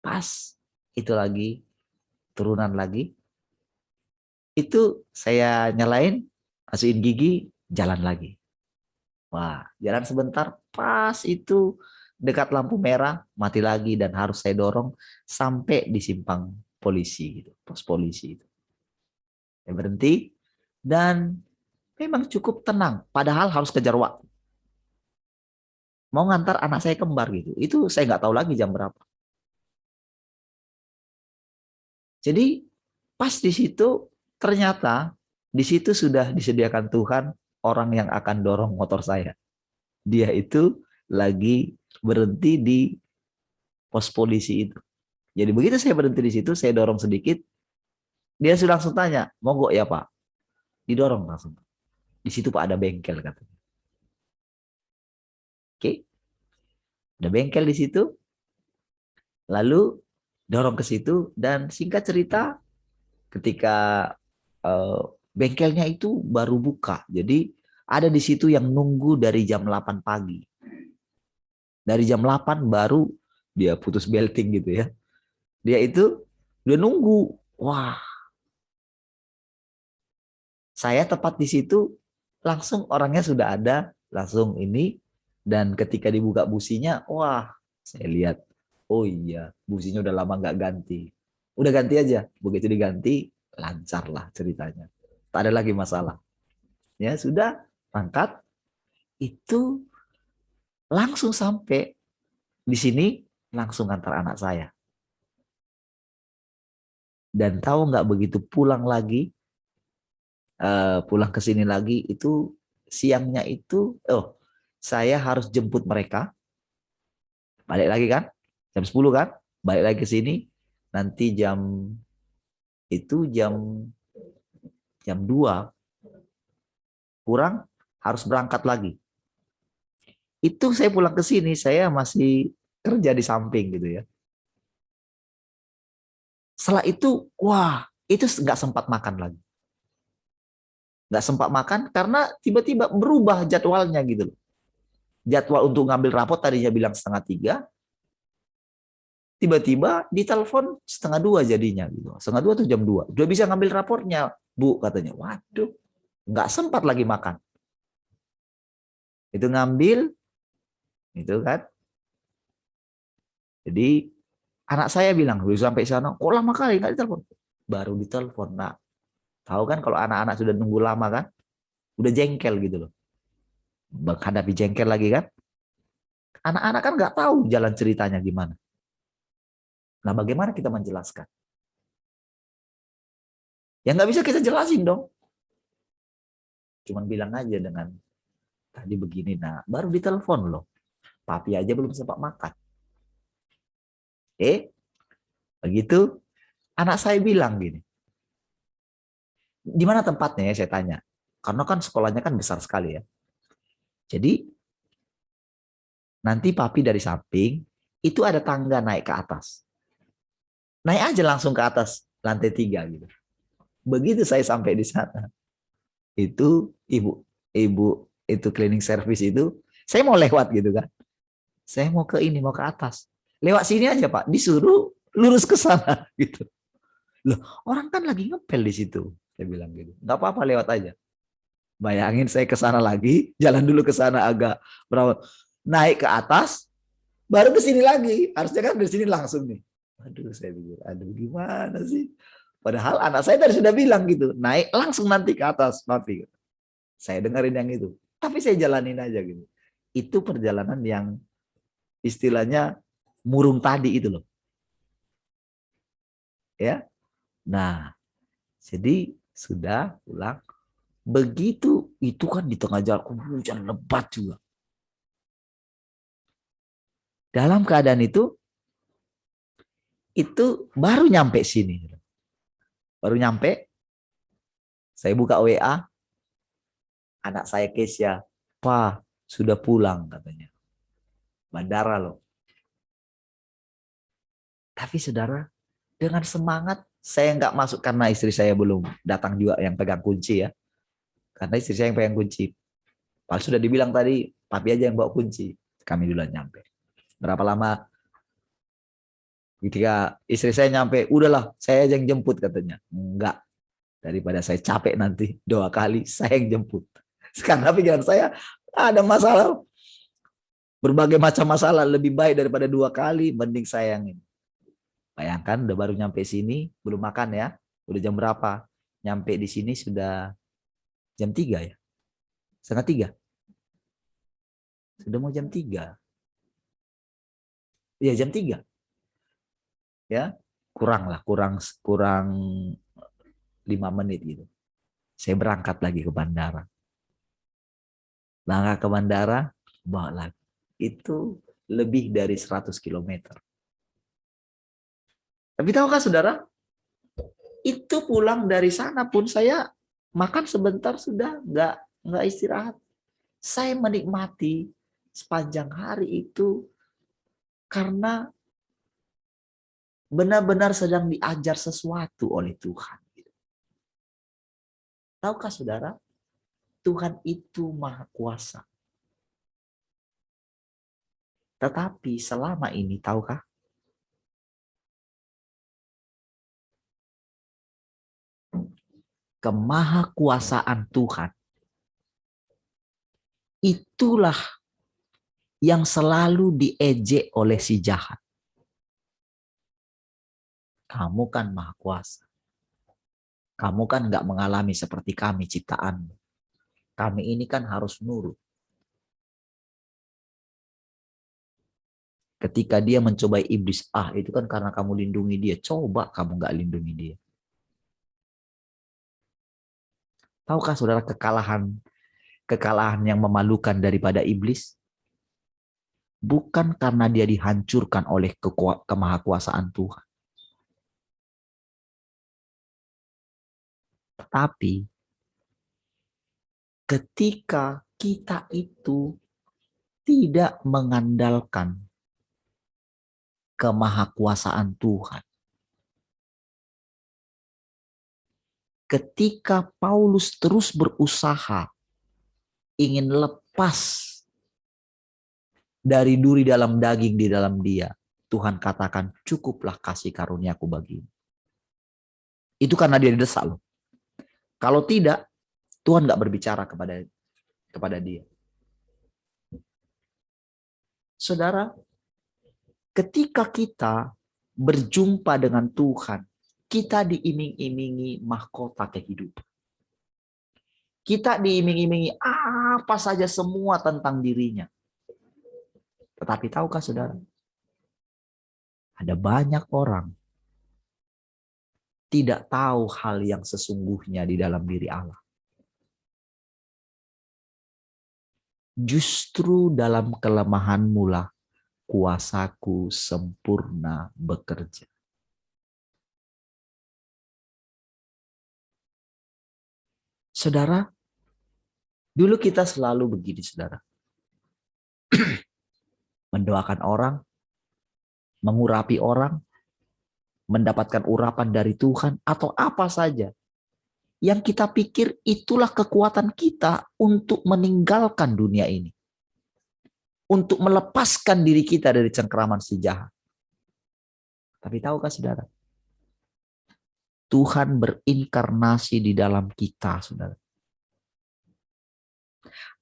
Pas itu lagi turunan lagi. Itu saya nyalain, masukin gigi, jalan lagi. Wah, jalan sebentar, pas itu dekat lampu merah, mati lagi dan harus saya dorong sampai di simpang polisi, gitu, pos polisi itu. Saya berhenti dan memang cukup tenang, padahal harus kejar waktu. Mau ngantar anak saya kembar gitu, itu saya nggak tahu lagi jam berapa. Jadi pas di situ ternyata di situ sudah disediakan Tuhan orang yang akan dorong motor saya. Dia itu lagi berhenti di pos polisi itu. Jadi begitu saya berhenti di situ, saya dorong sedikit, dia sudah langsung tanya, mogok ya Pak? Didorong langsung. Di situ Pak ada bengkel katanya. Oke, ada bengkel di situ. Lalu dorong ke situ dan singkat cerita, ketika bengkelnya itu baru buka, jadi ada di situ yang nunggu dari jam 8 pagi. Dari jam 8 baru dia putus belting gitu ya. Dia itu udah nunggu. Wah, saya tepat di situ langsung orangnya sudah ada, langsung ini dan ketika dibuka businya, wah, saya lihat, oh iya, businya udah lama nggak ganti. Udah ganti aja, begitu diganti lancar lah ceritanya. Tak ada lagi masalah. Ya sudah, angkat itu langsung sampai di sini langsung antar anak saya. Dan tahu nggak begitu pulang lagi, pulang ke sini lagi itu siangnya itu, saya harus jemput mereka, balik lagi kan, jam 10 kan, balik lagi ke sini, nanti jam 2 kurang harus berangkat lagi. Itu saya pulang ke sini, saya masih kerja di samping gitu ya. Setelah itu, wah, itu nggak sempat makan lagi. Nggak sempat makan karena tiba-tiba berubah jadwalnya gitu. Jadwal untuk ngambil rapot tadinya bilang 1:30, tiba-tiba ditelepon 1:30 jadinya gitu. 1:30 tuh jam 2. Udah bisa ngambil raportnya, Bu, katanya. Waduh, nggak sempat lagi makan. Itu ngambil, itu kan. Jadi anak saya bilang, udah sampai sana, kok lama kali nggak ditelepon? Baru ditelepon. Nah, tahu kan kalau anak-anak sudah nunggu lama kan, udah jengkel gitu loh. Menghadapi jengkel lagi kan. Anak-anak kan nggak tahu jalan ceritanya gimana. Nah, bagaimana kita menjelaskan? Ya nggak bisa kita jelasin dong. Cuman bilang aja dengan tadi begini. Nah, baru ditelepon loh. Papi aja belum sempat makan. Begitu anak saya bilang gini. Di mana tempatnya ya saya tanya. Karena kan sekolahnya kan besar sekali ya. Jadi nanti papi dari samping itu ada tangga naik ke atas. Naik aja langsung ke atas lantai 3 gitu. Begitu saya sampai di sana, itu ibu itu cleaning service itu, saya mau lewat gitu kan. Saya mau ke ini, mau ke atas. Lewat sini aja Pak, disuruh lurus ke sana gitu. Loh, orang kan lagi ngepel di situ. Saya bilang gitu. Enggak apa-apa lewat aja. Bayangin saya ke sana lagi, jalan dulu ke sana agak berapa naik ke atas, baru ke sini lagi. Harusnya kan dari sini langsung nih. Aduh, saya pikir, aduh gimana sih? Padahal anak saya tadi sudah bilang gitu, naik langsung nanti ke atas, papi. Saya dengerin yang itu. Tapi saya jalanin aja gitu. Itu perjalanan yang istilahnya murung tadi itu loh. Ya. Nah, jadi sudah pulang. Begitu itu kan di tengah jalan hujan lebat juga. Dalam keadaan itu baru nyampe sini. Baru nyampe, saya buka WA, anak saya Kesia, "Pa, sudah pulang," katanya. Bandara loh. Tapi saudara, dengan semangat, saya nggak masuk karena istri saya belum datang juga yang pegang kunci ya. Karena istri saya yang pegang kunci. Padahal sudah dibilang tadi, papi aja yang bawa kunci. Kami duluan nyampe. Berapa lama? Ketika istri saya nyampe, udahlah saya aja yang jemput katanya. Enggak. Daripada saya capek nanti 2 kali, saya yang jemput. Karena pikiran saya ada masalah. Berbagai macam masalah lebih baik daripada 2 kali, mending saya yang ini. Bayangkan udah baru nyampe sini, belum makan ya. Udah jam berapa? Nyampe di sini sudah jam 3 ya. Setengah 3. Sudah mau jam 3. Iya jam 3. Ya, kurang 5 menit gitu. Saya berangkat lagi ke bandara. Langkah ke bandara, bawa lagi. Itu lebih dari 100 km. Tapi tahukah saudara, itu pulang dari sana pun saya makan sebentar sudah nggak istirahat. Saya menikmati sepanjang hari itu karena benar-benar sedang diajar sesuatu oleh Tuhan. Tahukah saudara, Tuhan itu maha kuasa. Tetapi selama ini, tahukah, kemahakuasaan Tuhan itulah yang selalu diejek oleh si jahat. Kamu kan maha kuasa. Kamu kan nggak mengalami seperti kami ciptaanmu. Kami ini kan harus nurut. Ketika dia mencobai iblis, itu kan karena kamu lindungi dia. Coba kamu nggak lindungi dia. Tahukah saudara kekalahan yang memalukan daripada iblis? Bukan karena dia dihancurkan oleh kemahakuasaan Tuhan. Tetapi ketika kita itu tidak mengandalkan kemahakuasaan Tuhan. Ketika Paulus terus berusaha ingin lepas dari duri dalam daging di dalam dia, Tuhan katakan, cukuplah kasih karuniaku bagimu. Itu karena dia didesak loh. Kalau tidak, Tuhan nggak berbicara kepada dia. Saudara, ketika kita berjumpa dengan Tuhan, kita diiming-imingi mahkota kehidupan. Kita diiming-imingi apa saja semua tentang dirinya. Tetapi tahukah saudara, ada banyak orang tidak tahu hal yang sesungguhnya di dalam diri Allah. Justru dalam kelemahanmu lah kuasaku sempurna bekerja. Saudara, dulu kita selalu begini, saudara. Mendoakan orang, mengurapi orang, mendapatkan urapan dari Tuhan, atau apa saja yang kita pikir itulah kekuatan kita untuk meninggalkan dunia ini. Untuk melepaskan diri kita dari cengkeraman si jahat. Tapi tahukah saudara? Tuhan berinkarnasi di dalam kita, saudara.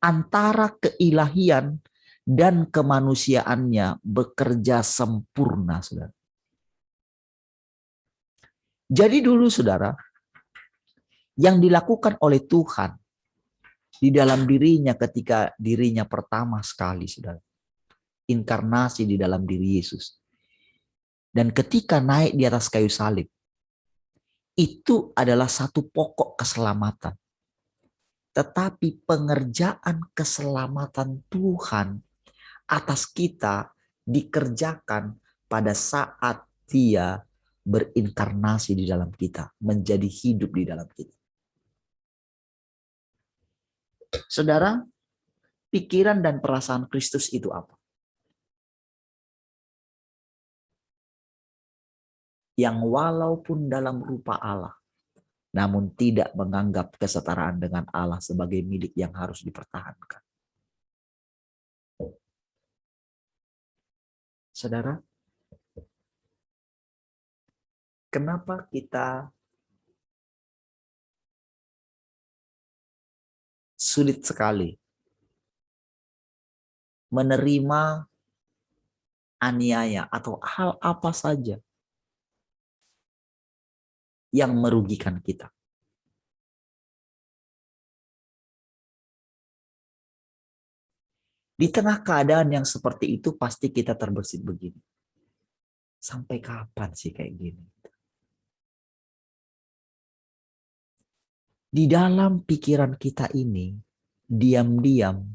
Antara keilahian dan kemanusiaannya bekerja sempurna, saudara. Jadi dulu, saudara, yang dilakukan oleh Tuhan di dalam dirinya ketika dirinya pertama sekali, saudara. Inkarnasi di dalam diri Yesus. Dan ketika naik di atas kayu salib, itu adalah satu pokok keselamatan. Tetapi pengerjaan keselamatan Tuhan atas kita dikerjakan pada saat Dia berinkarnasi di dalam kita, menjadi hidup di dalam kita. Saudara, pikiran dan perasaan Kristus itu apa? Yang walaupun dalam rupa Allah, namun tidak menganggap kesetaraan dengan Allah sebagai milik yang harus dipertahankan. Saudara, kenapa kita sulit sekali menerima aniaya atau hal apa saja yang merugikan kita? Di tengah keadaan yang seperti itu pasti kita terbersit begini. Sampai kapan sih kayak gini? Di dalam pikiran kita ini, diam-diam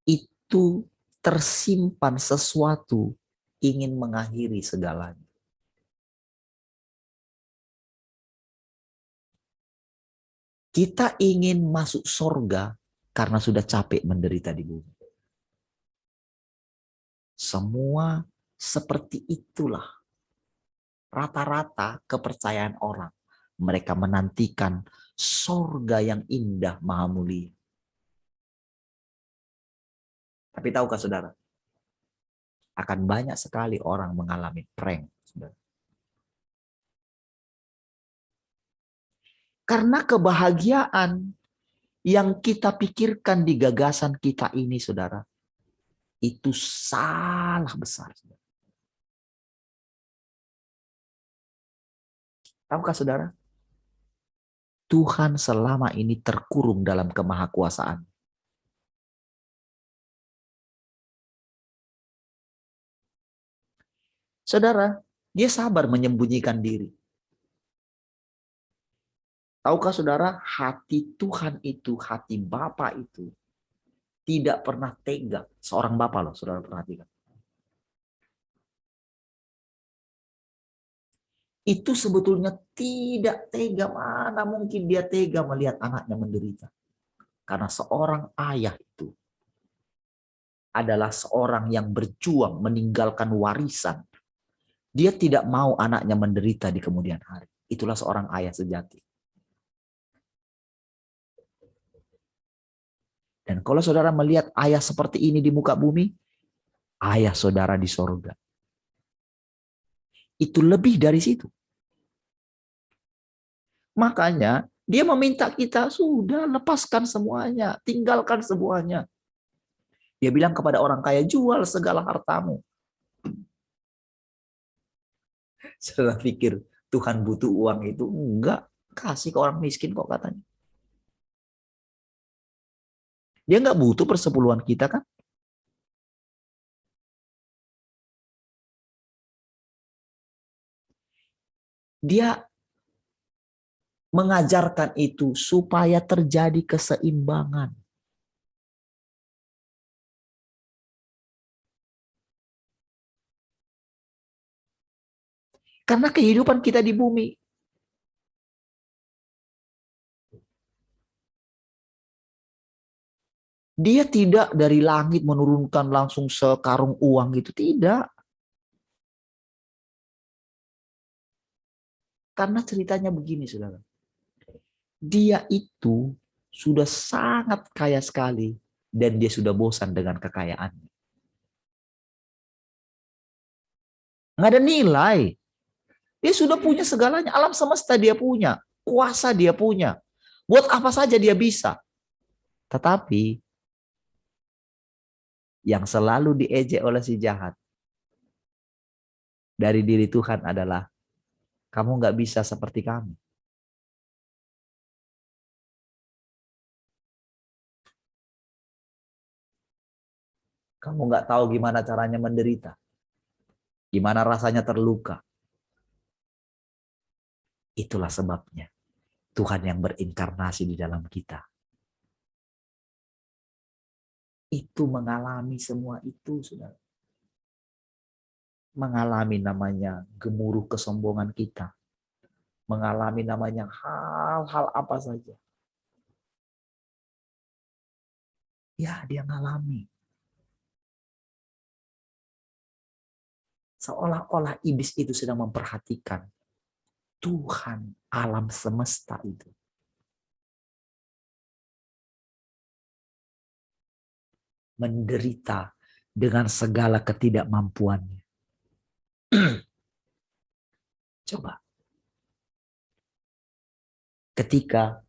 itu tersimpan sesuatu ingin mengakhiri segalanya. Kita ingin masuk surga karena sudah capek menderita di bumi. Semua seperti itulah rata-rata kepercayaan orang. Mereka menantikan surga yang indah maha mulia. Tapi tahukah saudara? Akan banyak sekali orang mengalami prank. Saudara. Karena kebahagiaan yang kita pikirkan di gagasan kita ini, saudara, itu salah besar. Tahukah saudara? Tuhan selama ini terkurung dalam kemahakuasaan. Saudara, dia sabar menyembunyikan diri. Tahukah saudara, hati Tuhan itu, hati Bapa itu tidak pernah tega. Seorang Bapa loh, saudara perhatikan. Itu sebetulnya tidak tega. Mana mungkin dia tega melihat anaknya menderita. Karena seorang ayah itu adalah seorang yang berjuang meninggalkan warisan. Dia tidak mau anaknya menderita di kemudian hari. Itulah seorang ayah sejati. Dan kalau saudara melihat ayah seperti ini di muka bumi, ayah saudara di sorga. Itu lebih dari situ. Makanya dia meminta kita, sudah lepaskan semuanya, tinggalkan semuanya. Dia bilang kepada orang kaya, jual segala hartamu. Saudara pikir Tuhan butuh uang itu? Enggak, kasih ke orang miskin kok katanya. Dia enggak butuh persepuluhan kita kan? Dia mengajarkan itu supaya terjadi keseimbangan. Karena kehidupan kita di bumi Dia tidak dari langit menurunkan langsung sekarung uang gitu, tidak. Karena ceritanya begini, saudara. Dia itu sudah sangat kaya sekali dan dia sudah bosan dengan kekayaannya. Nggak ada nilai. Dia sudah punya segalanya, alam semesta dia punya, kuasa dia punya. Buat apa saja dia bisa. Tetapi yang selalu diejek oleh si jahat dari diri Tuhan adalah, kamu nggak bisa seperti kami. Kamu nggak tahu gimana caranya menderita. Gimana rasanya terluka. Itulah sebabnya Tuhan yang berinkarnasi di dalam kita. Itu mengalami semua itu, saudara. Mengalami namanya gemuruh kesombongan kita. Mengalami namanya hal-hal apa saja. Ya, dia ngalami. Seolah-olah iblis itu sedang memperhatikan Tuhan alam semesta itu. Menderita dengan segala ketidakmampuannya. Coba. Ketika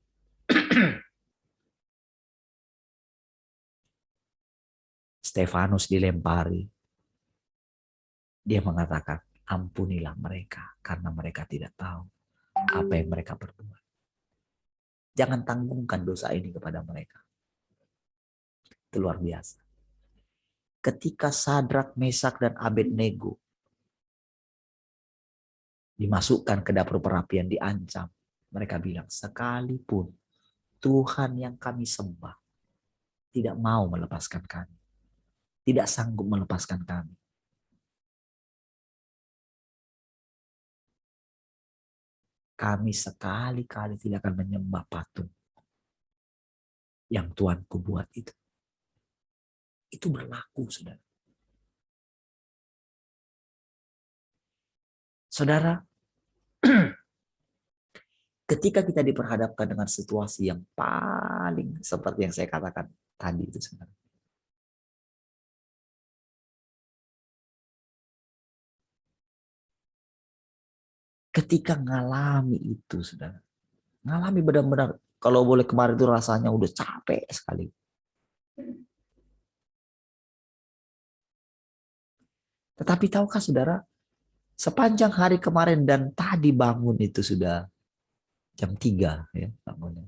Stefanus dilempari, dia mengatakan, ampunilah mereka karena mereka tidak tahu apa yang mereka perbuat. Jangan tanggungkan dosa ini kepada mereka. Itu luar biasa. Ketika Sadrak, Mesak, dan Abednego dimasukkan ke dapur perapian, diancam, mereka bilang, sekalipun Tuhan yang kami sembah tidak mau melepaskan kami, tidak sanggup melepaskan kami. Kami sekali-kali tidak akan menyembah patung yang Tuanku buat itu. Itu berlaku, saudara. Saudara, ketika kita diperhadapkan dengan situasi yang paling seperti yang saya katakan tadi itu, saudara. Ketika ngalami itu, saudara. Ngalami benar-benar, kalau boleh kemarin itu rasanya udah capek sekali. Tetapi tahukah saudara, sepanjang hari kemarin dan tadi bangun itu sudah jam 3 ya bangunnya.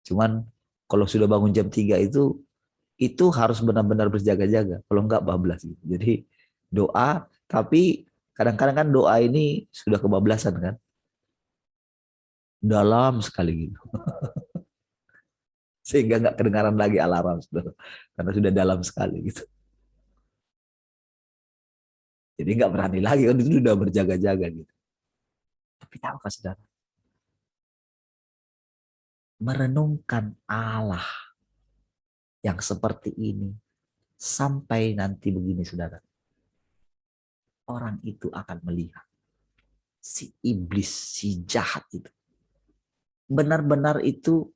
Cuman kalau sudah bangun jam 3 itu harus benar-benar berjaga-jaga. Kalau enggak bablas gitu. Jadi doa, tapi kadang-kadang kan doa ini sudah kebablasan kan. Dalam sekali gitu. Sehingga enggak kedengaran lagi alarm, saudara. Karena sudah dalam sekali gitu. Jadi enggak berani lagi, kan itu sudah berjaga-jaga gitu. Tapi tahukah saudara? Merenungkan Allah yang seperti ini sampai nanti begini, saudara. Orang itu akan melihat si iblis, si jahat itu benar-benar itu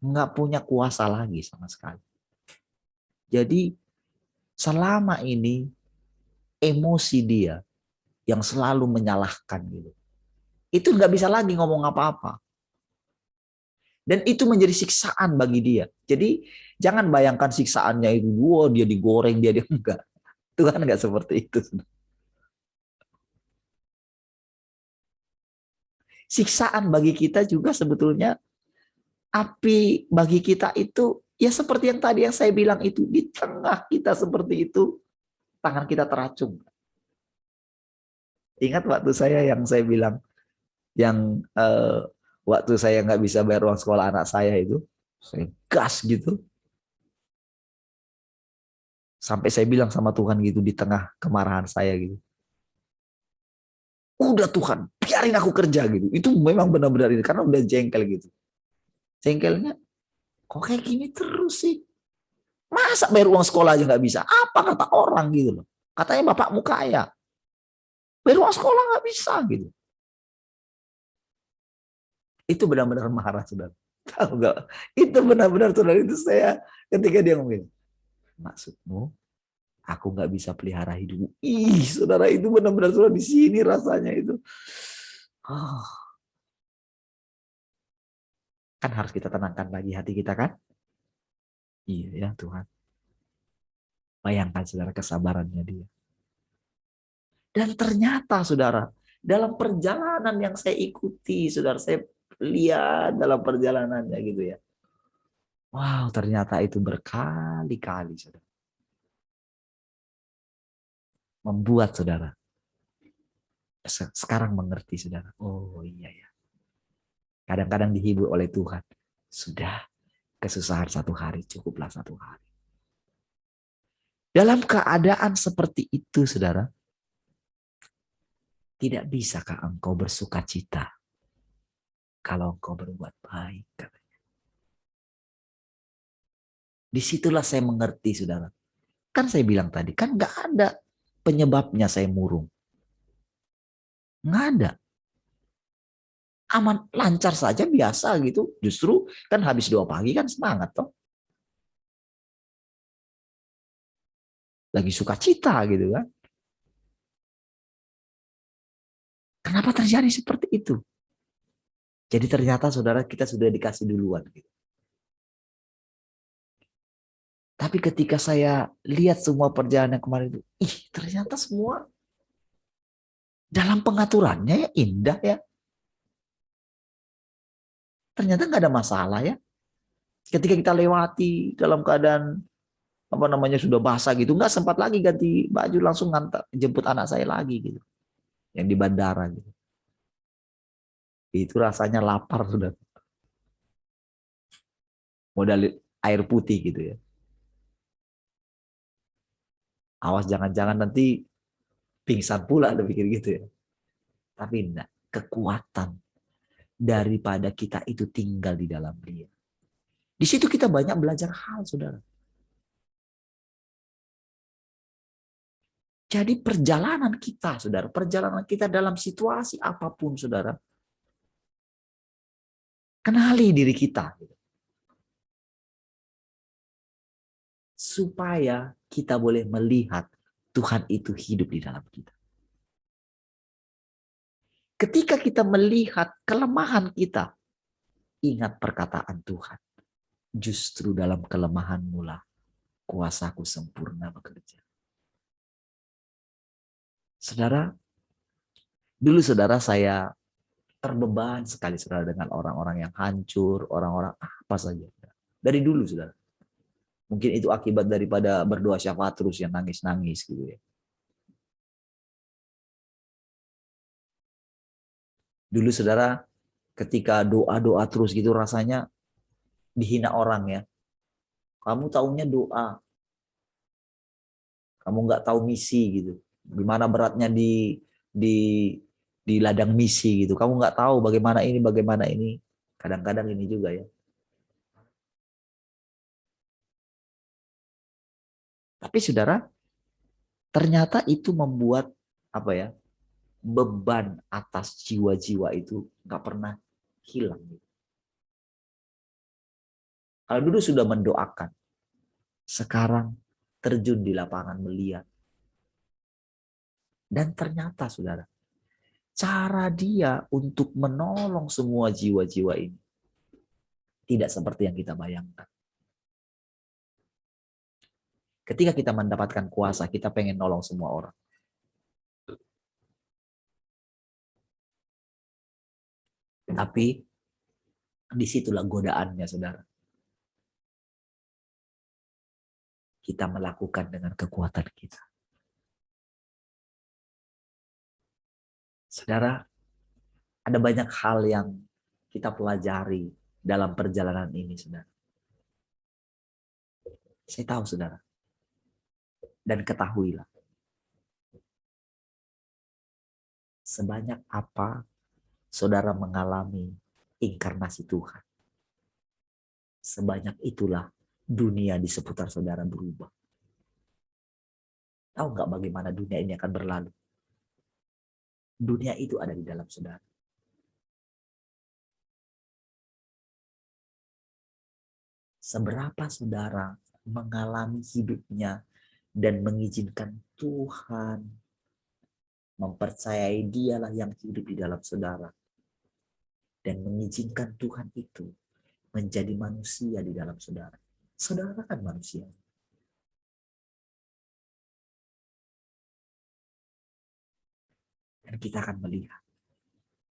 nggak punya kuasa lagi sama sekali. Jadi selama ini emosi dia yang selalu menyalahkan gitu, itu nggak bisa lagi ngomong apa-apa. Dan itu menjadi siksaan bagi dia. Jadi jangan bayangkan siksaannya itu, wow, dia digoreng, dia enggak. Tuhan enggak seperti itu. Siksaan bagi kita juga sebetulnya, api bagi kita itu ya seperti yang tadi yang saya bilang itu, di tengah kita seperti itu, tangan kita teracung. Ingat waktu saya bilang, yang waktu saya nggak bisa bayar uang sekolah anak saya itu, saya gas gitu. Sampai saya bilang sama Tuhan gitu di tengah kemarahan saya gitu. Udah Tuhan, biarin aku kerja gitu. Itu memang benar-benar ini, karena udah jengkel gitu. Jengkelnya, kok kayak gini terus sih? Masa bayar uang sekolah aja nggak bisa? Apa kata orang gitu loh. Katanya bapakmu kaya. Bayar uang sekolah nggak bisa gitu. Itu benar-benar marah, saudara. Tahu nggak? Itu benar-benar, saudara, itu saya ketika dia ngomong, maksudmu aku nggak bisa pelihara hidupmu. Ih, saudara, itu benar-benar, saudara, di sini rasanya itu. Oh, kan harus kita tenangkan lagi hati kita kan? Iya ya Tuhan. Bayangkan, saudara, kesabarannya dia. Dan ternyata, saudara, dalam perjalanan yang saya ikuti, saudara, saya lihat dalam perjalanannya gitu ya. Wow, ternyata itu berkali-kali, saudara. Membuat saudara sekarang mengerti, saudara. Oh iya ya. Kadang-kadang dihibur oleh Tuhan. Sudah, kesusahan satu hari cukuplah satu hari. Dalam keadaan seperti itu, saudara, tidak bisakah engkau bersuka cita kalau engkau berbuat baik? Katanya. Disitulah saya mengerti, saudara. Kan saya bilang tadi, kan nggak ada penyebabnya saya murung. Nggak ada. Aman, lancar saja, biasa gitu. Justru kan habis doa pagi kan semangat toh. Lagi sukacita gitu kan. Kenapa terjadi seperti itu? Jadi ternyata, saudara, kita sudah dikasih duluan. Gitu. Tapi ketika saya lihat semua perjalanan kemarin itu, ternyata semua dalam pengaturannya ya indah ya. Ternyata nggak ada masalah ya. Ketika kita lewati dalam keadaan apa namanya sudah basah gitu, nggak sempat lagi ganti baju, langsung ngantar jemput anak saya lagi gitu, yang di bandara gitu. Itu rasanya lapar sudah, modal air putih gitu ya. Awas jangan-jangan nanti pingsan pula, ada pikir gitu ya. Tapi enggak, kekuatan daripada kita itu tinggal di dalam dia. Di situ kita banyak belajar hal, saudara. Jadi perjalanan kita, saudara, perjalanan kita dalam situasi apapun, saudara, kenali diri kita. Supaya kita boleh melihat Tuhan itu hidup di dalam kita. Ketika kita melihat kelemahan kita, ingat perkataan Tuhan. Justru dalam kelemahan mula kuasaku sempurna bekerja. Saudara, dulu saudara saya terbeban sekali, saudara, dengan orang-orang yang hancur, orang-orang apa saja. Dari dulu, saudara. Mungkin itu akibat daripada berdoa syafaat terus yang nangis-nangis gitu ya. Dulu saudara, ketika doa-doa terus gitu rasanya dihina orang ya. Kamu taunya doa. Kamu nggak tahu misi gitu. Gimana beratnya di di ladang misi gitu. Kamu nggak tahu bagaimana ini. Kadang-kadang ini juga ya. Tapi saudara, ternyata itu membuat apa ya? Beban atas jiwa-jiwa itu nggak pernah hilang. Kalau dulu sudah mendoakan, sekarang terjun di lapangan melihat. Dan ternyata, saudara, cara dia untuk menolong semua jiwa-jiwa ini tidak seperti yang kita bayangkan. Ketika kita mendapatkan kuasa, kita pengen nolong semua orang. Tapi disitulah godaannya, saudara. Kita melakukan dengan kekuatan kita. Saudara, ada banyak hal yang kita pelajari dalam perjalanan ini, saudara. Saya tahu, saudara. Dan ketahuilah. Sebanyak apa saudara mengalami inkarnasi Tuhan, sebanyak itulah dunia di seputar saudara berubah. Tahu nggak bagaimana dunia ini akan berlalu? Dunia itu ada di dalam saudara. Seberapa saudara mengalami hidupnya dan mengizinkan Tuhan, mempercayai Dialah yang hidup di dalam saudara, dan mengizinkan Tuhan itu menjadi manusia di dalam saudara. Saudara kan manusia. Dan kita akan melihat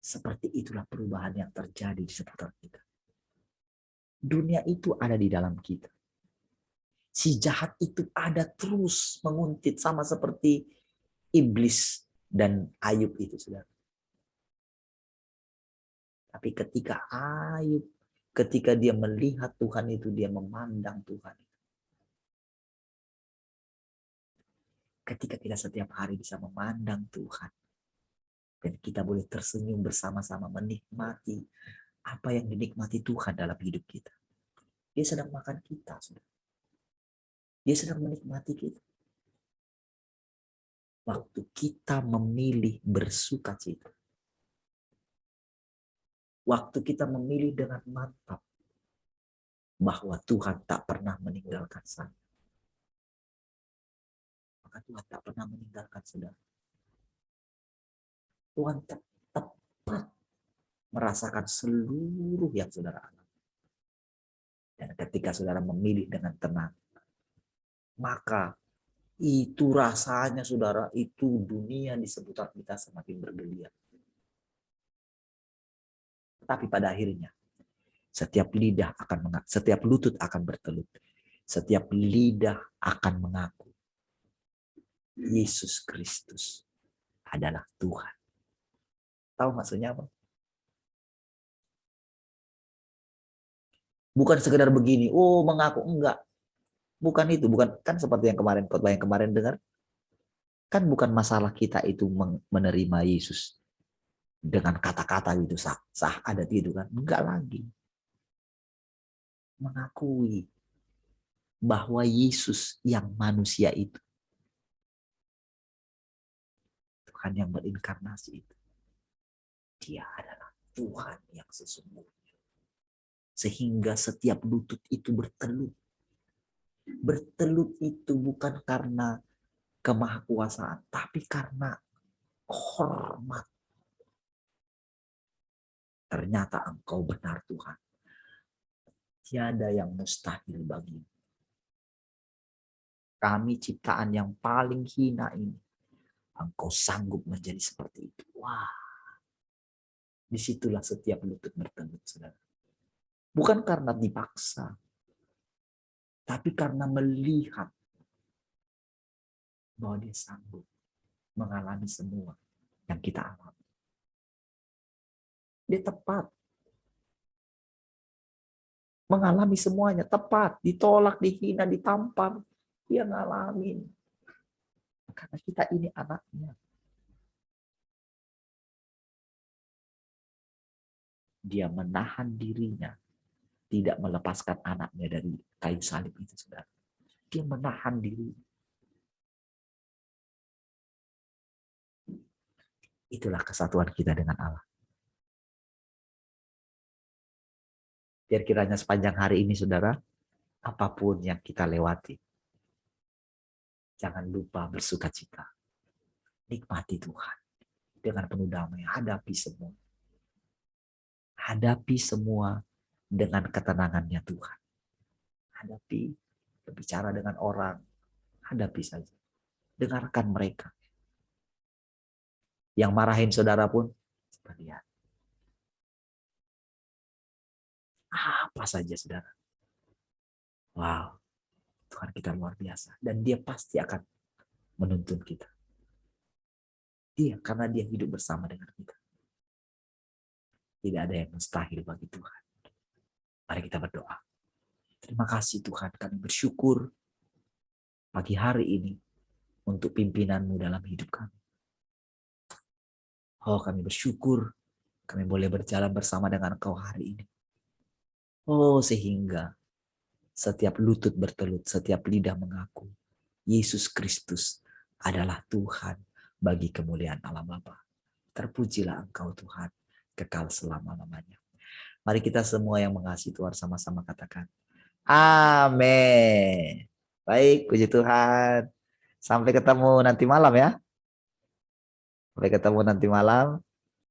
seperti itulah perubahan yang terjadi di seputar kita. Dunia itu ada di dalam kita. Si jahat itu ada terus menguntit sama seperti iblis dan Ayub itu, saudara. Tapi ketika dia melihat Tuhan itu, dia memandang Tuhan. Ketika kita setiap hari bisa memandang Tuhan, dan kita boleh tersenyum bersama-sama menikmati apa yang dinikmati Tuhan dalam hidup kita. Dia sedang makan kita, saudara. Dia sedang menikmati kita. Waktu kita memilih bersuka cita. Waktu kita memilih dengan mantap bahwa Tuhan tak pernah meninggalkan saya. Maka Tuhan tak pernah meninggalkan saudara. Tuhan tepat merasakan seluruh yang saudara alami. Dan ketika saudara memilih dengan tenang, maka itu rasanya saudara, itu dunia di seputar kita semakin bergeliat. Tapi pada akhirnya setiap lutut akan bertelut. Setiap lidah akan mengaku Yesus Kristus adalah Tuhan. Tahu maksudnya apa? Bukan sekedar begini, mengaku, enggak. Bukan itu, bukan kan seperti yang kemarin, khotbah yang kemarin dengar. Kan bukan masalah kita itu menerima Yesus dengan kata-kata gitu sah adat itu kan. Enggak lagi. Mengakui bahwa Yesus yang manusia itu, Tuhan yang berinkarnasi itu, Dia adalah Tuhan yang sesungguhnya. Sehingga setiap lutut itu bertelut. Bertelut itu bukan karena kemahakuasaan, tapi karena hormat. Ternyata Engkau benar Tuhan. Tiada yang mustahil bagimu. Kami ciptaan yang paling hina ini, Engkau sanggup menjadi seperti itu. Wah. Disitulah setiap lutut bertelut, saudara. Bukan karena dipaksa, tapi karena melihat bahwa Dia sanggup mengalami semua yang kita alami. Dia tepat. Mengalami semuanya, tepat. Ditolak, dihina, ditampar. Dia ngalamin. Karena kita ini anaknya. Dia menahan dirinya. Tidak melepaskan anaknya dari kayu salib itu, saudara. Dia menahan diri. Itulah kesatuan kita dengan Allah. Biar kiranya sepanjang hari ini, saudara, apapun yang kita lewati, jangan lupa bersuka cita. Nikmati Tuhan. Dengan penuh damai, hadapi semua. Hadapi semua dengan ketenangannya Tuhan. Hadapi, berbicara dengan orang, hadapi saja. Dengarkan mereka. Yang marahin saudara pun, lihat. Apa saja saudara. Wow, Tuhan kita luar biasa. Dan Dia pasti akan menuntun kita. Karena Dia hidup bersama dengan kita. Tidak ada yang mustahil bagi Tuhan. Mari kita berdoa. Terima kasih Tuhan, kami bersyukur pagi hari ini untuk pimpinan-Mu dalam hidup kami. Kami bersyukur kami boleh berjalan bersama dengan Engkau hari ini. Sehingga Setiap lutut bertelut, setiap lidah mengaku Yesus Kristus adalah Tuhan bagi kemuliaan Allah Bapa. Terpujilah Engkau Tuhan, kekal selama-lamanya. Mari kita semua yang mengasihi Tuhan sama-sama katakan, amin. Baik, puji Tuhan. Sampai ketemu nanti malam ya. Sampai ketemu nanti malam.